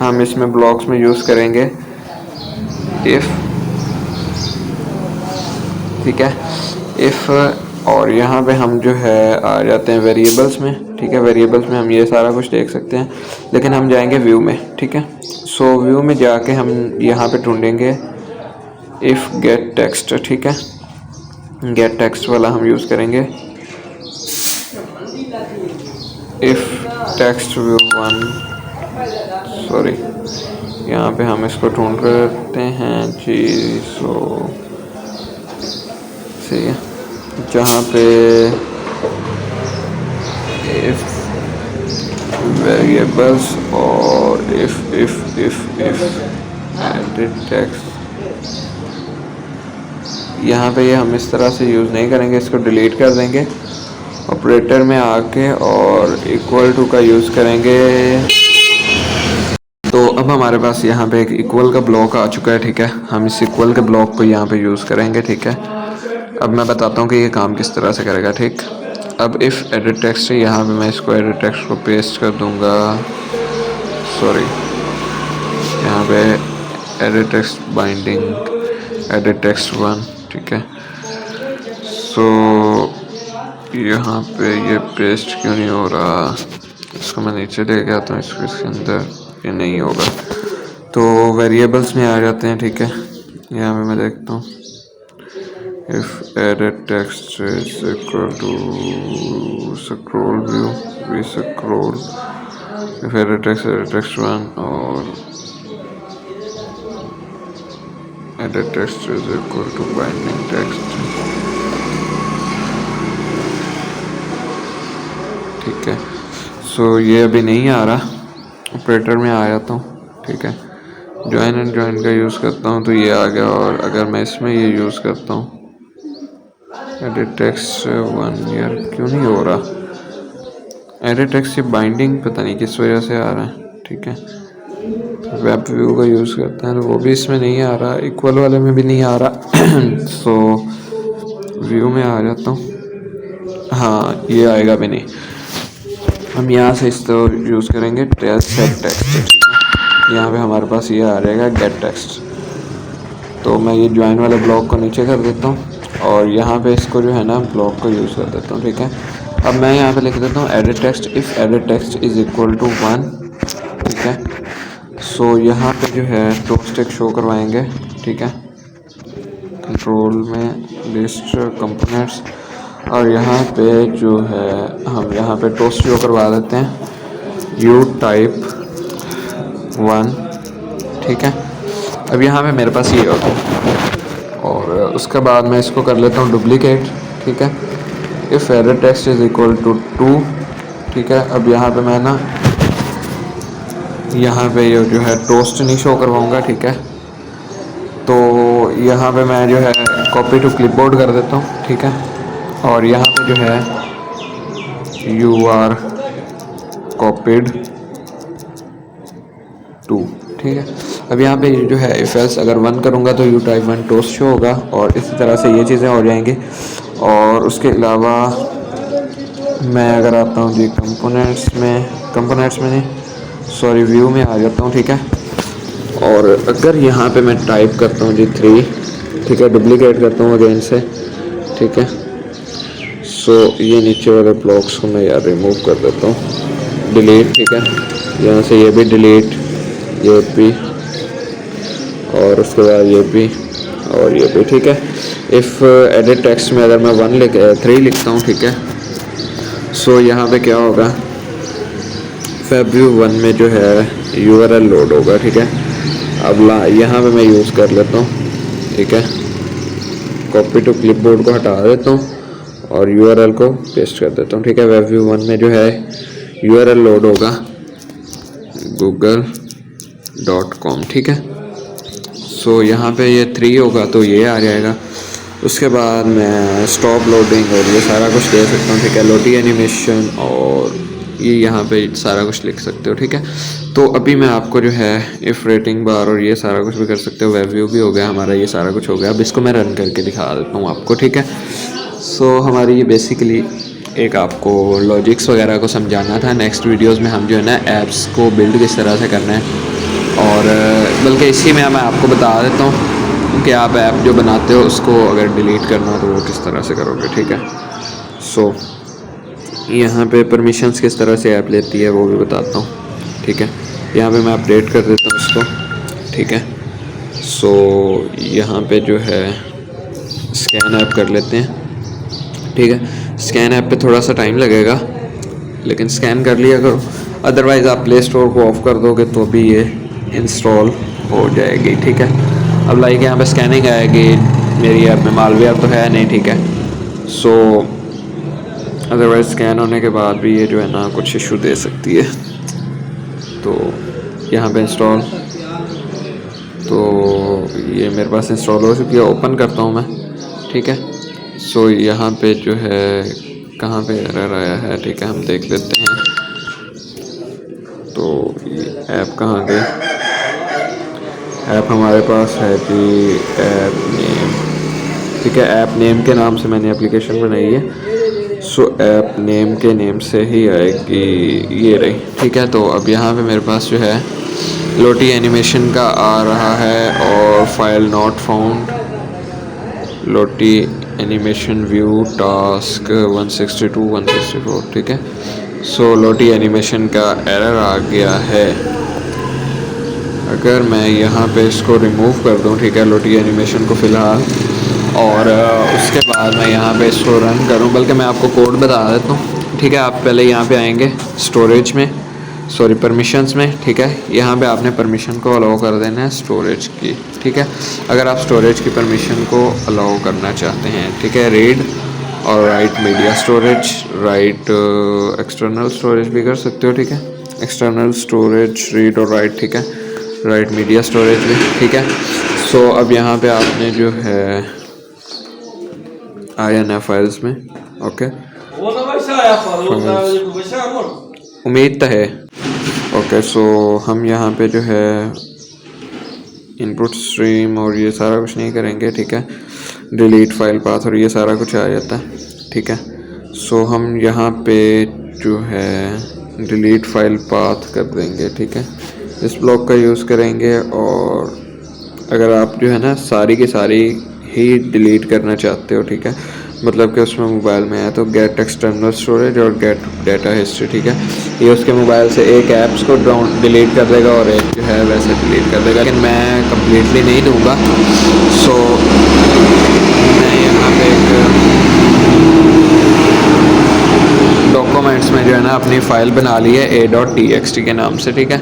हम इसमें ब्लॉक्स में यूज़ करेंगे इफ़, ठीक है, इफ़। और यहाँ पे हम जो है आ जाते हैं वेरिएबल्स में, ठीक है। वेरिएबल्स में हम ये सारा कुछ देख सकते हैं, लेकिन हम जाएंगे व्यू में, ठीक है। सो व्यू में जाके हम यहाँ पे ढूंढेंगे इफ़ गेट टेक्स्ट, ठीक है, गेट टेक्स्ट वाला हम यूज़ करेंगे। इफ़ टेक्स्ट व्यू 1, सॉरी, यहाँ पे हम इसको ढूंढ करते हैं जी। सो सही है, जहाँ पे इफ़ वेरिएबल्स और इफ़ एडिट टेक्स्ट, यहाँ पे ये हम इस तरह से यूज़ नहीं करेंगे, इसको डिलीट कर देंगे। ऑपरेटर में आके और इक्वल टू का यूज़ करेंगे। तो अब हमारे पास यहाँ पे एक इक्वल का ब्लॉक आ चुका है, ठीक है। हम इस इक्वल के ब्लॉक को यहाँ पे यूज़ करेंगे, ठीक है। अब मैं बताता हूँ कि ये काम किस तरह से करेगा, ठीक। अब इफ़ एडिट टेक्स्ट है, यहाँ पे मैं इसको एडिट टेक्स्ट को पेस्ट कर दूँगा, सॉरी, यहाँ पे edit text binding edit text 1, ठीक है। सो यहाँ पे ये पेस्ट क्यों नहीं हो रहा, इसको मैं नीचे ले गया तो इसके अंदर ये नहीं होगा। तो वेरिएबल्स में आ जाते हैं, ठीक है। यहाँ पे मैं देखता हूँ if edit text is equal to scroll view, we scroll फिर टेक्स्ट 1 और edit text is equal to binding text, ठीक है। सो ये अभी नहीं आ रहा, ऑपरेटर में आ जाता हूँ, ठीक है। ज्वाइन एंड ज्वाइन का यूज़ करता हूँ तो ये आ गया, और अगर मैं इसमें ये यूज़ करता हूँ एडिट टेक्स्ट 1, यार क्यों नहीं हो रहा एडिट टेक्स्ट की बाइंडिंग, पता नहीं किस वजह से आ रहा है, ठीक है। वेब व्यू का यूज़ करते हैं तो वो भी इसमें नहीं आ रहा, इक्वल वाले में भी नहीं आ रहा सो व्यू में आ जाता हूँ, हाँ ये आएगा भी नहीं। हम यहाँ से इस तो यूज़ करेंगे सेट टेक्स्ट, यहाँ पे हमारे पास ये आ जाएगा गेट टेक्स्ट। तो मैं ये ज्वाइन वाले ब्लॉक को नीचे कर देता हूँ और यहाँ पे इसको जो है ना ब्लॉक को यूज़ कर देता हूँ, ठीक है। अब मैं यहाँ पे लिख देता हूँ edit text if edit text is equal to 1, ठीक है। सो यहाँ पे जो है टोस्ट एक शो करवाएंगे, ठीक है। कंट्रोल में लिस्ट कंपोनेंट्स, और यहाँ पे जो है हम यहाँ पे टोस्ट शो करवा देते हैं यू टाइप 1, ठीक है। अब यहाँ पे मेरे पास ये होता है, और उसके बाद मैं इसको कर लेता हूँ डुप्लीकेट, ठीक है। If edit text is equal to 2, ठीक है। अब यहाँ पे मैं ना यहाँ पे ये जो है टोस्ट नहीं शो करवाऊँगा, ठीक है। तो यहाँ पे मैं जो है कॉपी टू क्लिपबोर्ड कर देता हूँ, ठीक है। और यहाँ पे जो है यू आर कॉपीड टू, ठीक है। अब यहाँ पे जो है इफ एल्स अगर 1 करूँगा तो यू टाइप 1 टोस्ट शो होगा, और इसी तरह से ये चीज़ें हो जाएंगी। और उसके अलावा मैं अगर आता हूँ जी कंपोनेंट्स में नहीं, सॉरी व्यू में आ जाता हूँ, ठीक है। और अगर यहाँ पे मैं टाइप करता हूँ जी 3, ठीक है, डुप्लीकेट करता हूँ अगेन से, ठीक है। सो ये नीचे वाले ब्लॉक्स को मैं यार रिमूव कर देता हूँ, डिलीट, ठीक है। यहाँ से ये भी डिलीट, ये भी, और उसके बाद ये भी और ये भी, ठीक है। इफ़ एडिट टेक्स्ट में अगर मैं 3 लिखता हूँ, ठीक है। सो यहाँ पे क्या होगा, FabView 1 में जो है URL लोड होगा, ठीक है। अब यहाँ पे मैं यूज़ कर लेता हूँ, ठीक है। कॉपी टू क्लिपबोर्ड को हटा देता हूँ और URL को पेस्ट कर देता हूँ, ठीक है। FabView 1 में जो है URL लोड होगा google.com, ठीक है। सो यहाँ पे ये 3 होगा तो ये आ जाएगा। उसके बाद मैं स्टॉप लोडिंग और ये सारा कुछ दे सकता हूँ, ठीक है। लोडी एनिमेशन और ये यहाँ पे सारा कुछ लिख सकते हो, ठीक है। तो अभी मैं आपको जो है इफ़ रेटिंग बार और ये सारा कुछ भी कर सकते हो, वेब व्यू भी हो गया हमारा, ये सारा कुछ हो गया। अब इसको मैं रन करके दिखा देता हूँ आपको, ठीक है। सो हमारी ये बेसिकली एक आपको लॉजिक्स वगैरह को समझाना था। नेक्स्ट वीडियोज़ में हम जो है ना ऐप्स को बिल्ड किस तरह से करना है, और बल्कि इसी में मैं आपको बता देता हूँ कि आप ऐप जो बनाते हो उसको अगर डिलीट करना हो तो वो किस तरह से करोगे, ठीक है। सो यहाँ पे परमिशंस किस तरह से ऐप लेती है वो भी बताता हूँ, ठीक है। यहाँ पे मैं अपडेट कर देता हूँ इसको, ठीक है। सो यहाँ पे जो है स्कैन ऐप कर लेते हैं, ठीक है। स्कैन ऐप पे थोड़ा सा टाइम लगेगा, लेकिन स्कैन कर लिया करो, अदरवाइज़ आप प्ले स्टोर को ऑफ कर दोगे तो भी ये इंस्टॉल हो जाएगी, ठीक है। अब लाइक यहाँ पे स्कैनिंग आएगी, मेरी ऐप में मालवेयर तो है नहीं, ठीक है। सो अदरवाइज़ स्कैन होने के बाद भी ये जो है ना कुछ इशू दे सकती है। तो यहाँ पे इंस्टॉल, तो ये मेरे पास इंस्टॉल हो चुकी है, ओपन करता हूँ मैं, ठीक है। सो यहाँ पे जो है कहाँ पे एरर आया है, ठीक है, हम देख लेते हैं। तो ये ऐप कहाँ गई, ऐप हमारे पास है कि ऐप नेम, ठीक है। ऐप नेम के नाम से मैंने एप्लीकेशन बनाई है। सो ऐप नेम के नेम से ही आएगी, ये रही, ठीक है। तो अब यहाँ पे मेरे पास जो है लोटी एनिमेशन का आ रहा है, और file not found, Lottie animation view task 162 164, ठीक है। सो लोटी एनिमेशन का एरर आ गया है। अगर मैं यहाँ पे इसको रिमूव कर दूँ, ठीक है, लोटी एनिमेशन को फ़िलहाल, और उसके बाद मैं यहाँ पे इसको रन करूँ, बल्कि मैं आपको कोड बता देता हूँ, ठीक है। आप पहले यहाँ पे आएंगे स्टोरेज में, सॉरी परमिशंस में, ठीक है। यहाँ पे आपने परमिशन को अलाउ कर देना है स्टोरेज की, ठीक है। अगर आप स्टोरेज की परमिशन को अलाउ करना चाहते हैं, ठीक है, रीड और right media storage, right external storage भी कर सकते हो, ठीक है। एक्सटर्नल स्टोरेज रीड और राइट, ठीक है, राइट मीडिया स्टोरेज भी, ठीक है। सो अब यहाँ पे आपने जो है INF फाइल्स में, ओके, उम्मीद तो है, ओके। सो हम यहाँ पे जो है इनपुट स्ट्रीम और ये सारा कुछ नहीं करेंगे, ठीक है। डिलीट फाइल पाथ और ये सारा कुछ आ जाता है, ठीक है। सो हम यहाँ पे जो है डिलीट फाइल पाथ कर देंगे, ठीक है। इस ब्लॉक का यूज़ करेंगे। और अगर आप जो है ना सारी की सारी ही डिलीट करना चाहते हो, ठीक है, मतलब कि उसमें मोबाइल में है तो गेट एक्सटर्नल स्टोरेज और गेट डाटा हिस्ट्री, ठीक है। ये उसके मोबाइल से एक ऐप्स को डिलीट कर देगा और एक जो है वैसे डिलीट कर देगा, लेकिन मैं कम्प्लीटली नहीं दूंगा। सो मैं यहाँ पे एक डॉक्यूमेंट्स में जो है ना अपनी फ़ाइल बना ली है a.txt के नाम से, ठीक है।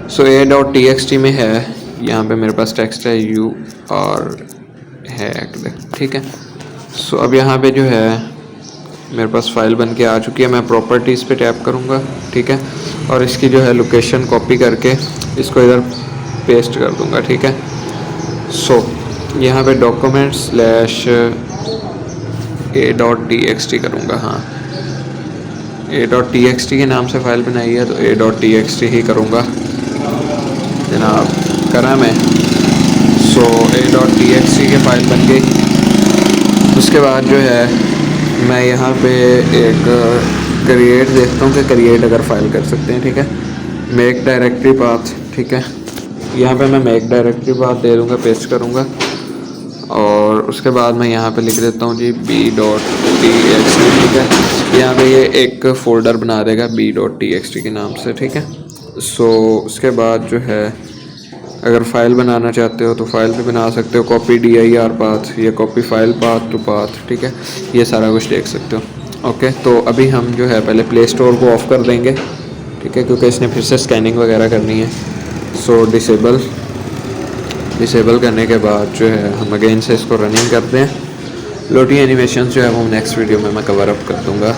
सो a.txt में है, यहाँ पे मेरे पास टेक्स्ट है यू और हैक्ड, ठीक है। सो अब यहाँ पे जो है मेरे पास फ़ाइल बन के आ चुकी है। मैं प्रॉपर्टीज़ पे टैप करूँगा, ठीक है, और इसकी जो है लोकेशन कॉपी करके इसको इधर पेस्ट कर दूँगा, ठीक है। सो यहाँ पे डॉक्यूमेंट्स /a.txt करूँगा, हाँ, a.txt के नाम से फ़ाइल बनाई है तो a.txt ही करूँगा जनाब, करा मैं। सो a.txt की फ़ाइल बन गई। उसके बाद जो है मैं यहाँ पे एक क्रिएट देखता हूँ कि क्रिएट अगर फाइल कर सकते हैं, ठीक है। मेक डायरेक्टरी पाथ, ठीक है, यहाँ पे मैं मेक डायरेक्टरी पाथ दे दूँगा, पेस्ट करूँगा। और उसके बाद मैं यहाँ पे लिख देता हूँ जी b.txt, ठीक है। यहाँ पे ये एक फ़ोल्डर बना देगा b.txt के नाम से, ठीक है। सो उसके बाद जो है अगर फ़ाइल बनाना चाहते हो तो फाइल भी बना सकते हो, कॉपी dir पाथ, ये copy file path to path, ठीक है, ये सारा कुछ देख सकते हो, ओके। तो अभी हम जो है पहले प्ले स्टोर को ऑफ़ कर देंगे, ठीक है, क्योंकि इसने फिर से स्कैनिंग वगैरह करनी है। सो डिसेबल करने के बाद जो है हम अगेन से इसको रनिंग करते हैं। लोटी एनिमेशन जो है वो नेक्स्ट वीडियो में मैं कवर अप कर दूँगा।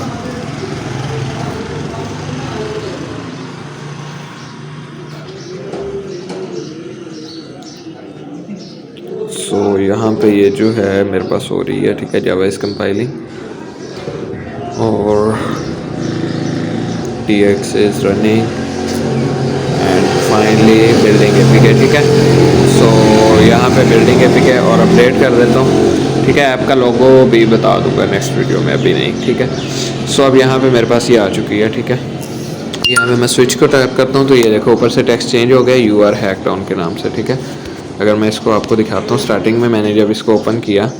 सो यहाँ पे ये जो है मेरे पास हो रही है, ठीक है, जावा इज़ कंपाइलिंग और tx is running and finally building epic है, ठीक है। सो यहाँ पे बिल्डिंग एपिक है और अपडेट कर देता हूँ, ठीक है। ऐप का लोगो भी बता दूँगा नेक्स्ट वीडियो में, अभी नहीं, ठीक है। सो अब यहाँ पे मेरे पास ये आ चुकी है, ठीक है। यहाँ पे मैं स्विच को टैप करता हूँ तो ये देखो ऊपर से टेक्स्ट चेंज हो गया, यू आर हैक्ड ऑन के नाम से, ठीक है। अगर मैं इसको आपको दिखाता हूँ, स्टार्टिंग में मैंने जब इसको ओपन किया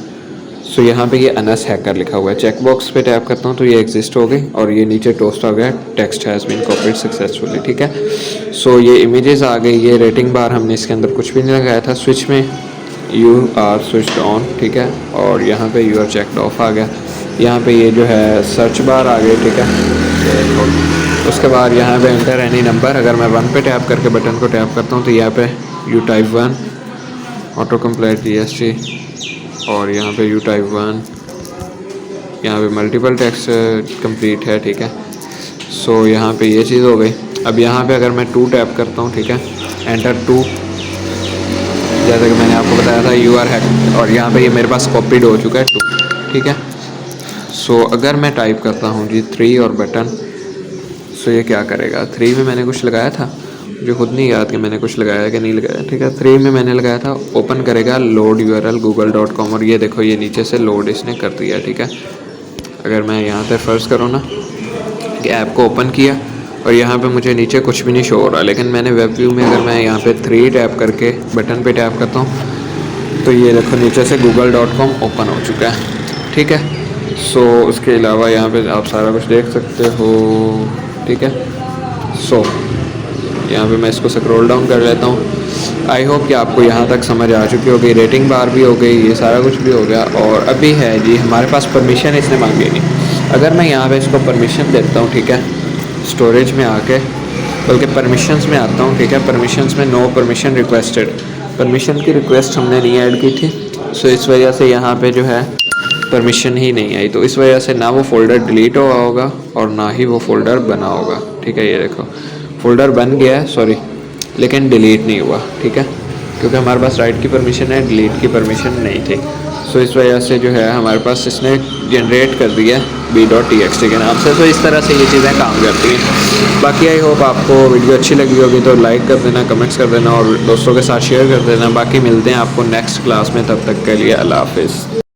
सो यहाँ पे ये अनस हैकर लिखा हुआ है। चेक बॉक्स पे टैप करता हूँ तो ये एग्जिस्ट हो गई और ये नीचे टोस्ट आ गया, text has been copied successfully, ठीक है। सो ये इमेजेस आ गई, ये रेटिंग बार हमने इसके अंदर कुछ भी नहीं लगाया था। स्विच में यू आर स्विच्ड ऑन, ठीक है, और यहाँ पे यू आर चेकड ऑफ आ गया। यहाँ पे ये जो है सर्च बार आ गई, ठीक है। उसके बाद यहाँ पे एंटर एनी नंबर, अगर मैं 1 पे टैप करके बटन को टैप करता हूँ तो यहाँ पे you type 1 auto complete DST और यहाँ पे यू टाइप 1, यहाँ पे मल्टीपल टेक्स्ट कंप्लीट है, ठीक है। सो यहाँ पे ये चीज़ हो गई। अब यहाँ पे अगर मैं 2 टैप करता हूँ, ठीक है, एंटर 2, जैसा कि मैंने आपको बताया था यू आर हैक, और यहाँ पे ये मेरे पास कॉपीड हो चुका है 2, ठीक है। सो अगर मैं टाइप करता हूँ जी 3 और बटन, सो ये क्या करेगा। 3 में मैंने कुछ लगाया था, मुझे खुद नहीं याद कि मैंने कुछ लगाया कि नहीं लगाया, ठीक है। 3 में मैंने लगाया था, ओपन करेगा लोड URL google.com और ये देखो ये नीचे से लोड इसने कर दिया, ठीक है। अगर मैं यहाँ पे फ़र्ज़ करूँ ना कि ऐप को ओपन किया और यहाँ पे मुझे नीचे कुछ भी नहीं शो हो रहा, लेकिन मैंने वेब व्यू में अगर मैं यहाँ पे 3 टैप करके बटन पे टैप करता हूँ तो ये देखो नीचे से google.com ओपन हो चुका है, ठीक है। सो उसके अलावा यहाँ पे आप सारा कुछ देख सकते हो, ठीक है। सो यहाँ पे मैं इसको स्क्रॉल डाउन कर लेता हूँ। आई होप कि आपको यहाँ तक समझ आ चुकी होगी, रेटिंग बार भी हो गई, ये सारा कुछ भी हो गया। और अभी है जी हमारे पास परमिशन इसने मांगी नहीं। अगर मैं यहाँ पे इसको परमिशन देता हूँ, ठीक है, स्टोरेज में आके बल्कि परमिशंस में आता हूँ, ठीक है। परमिशंस में नो परमिशन रिक्वेस्टेड, परमिशन की रिक्वेस्ट हमने नहीं ऐड की थी, सो इस वजह से यहाँ पे जो है परमिशन ही नहीं आई। तो इस वजह से ना वो फ़ोल्डर डिलीट हुआ होगा और ना ही वो फ़ोल्डर बना होगा, ठीक है। ये देखो फ़ोल्डर बन गया है, सॉरी, लेकिन डिलीट नहीं हुआ, ठीक है, क्योंकि हमारे पास राइट की परमिशन है, डिलीट की परमिशन नहीं थी। सो इस वजह से जो है हमारे पास इसने जनरेट कर दिया b.txt के नाम से। तो इस तरह से ये चीज़ें काम करती हैं। बाकी आई होप आपको वीडियो अच्छी लगी होगी, तो लाइक कर देना, कमेंट्स कर देना और दोस्तों के साथ शेयर कर देना। बाकी मिलते हैं आपको नेक्स्ट क्लास में, तब तक के लिए अल्लाह हाफिज़।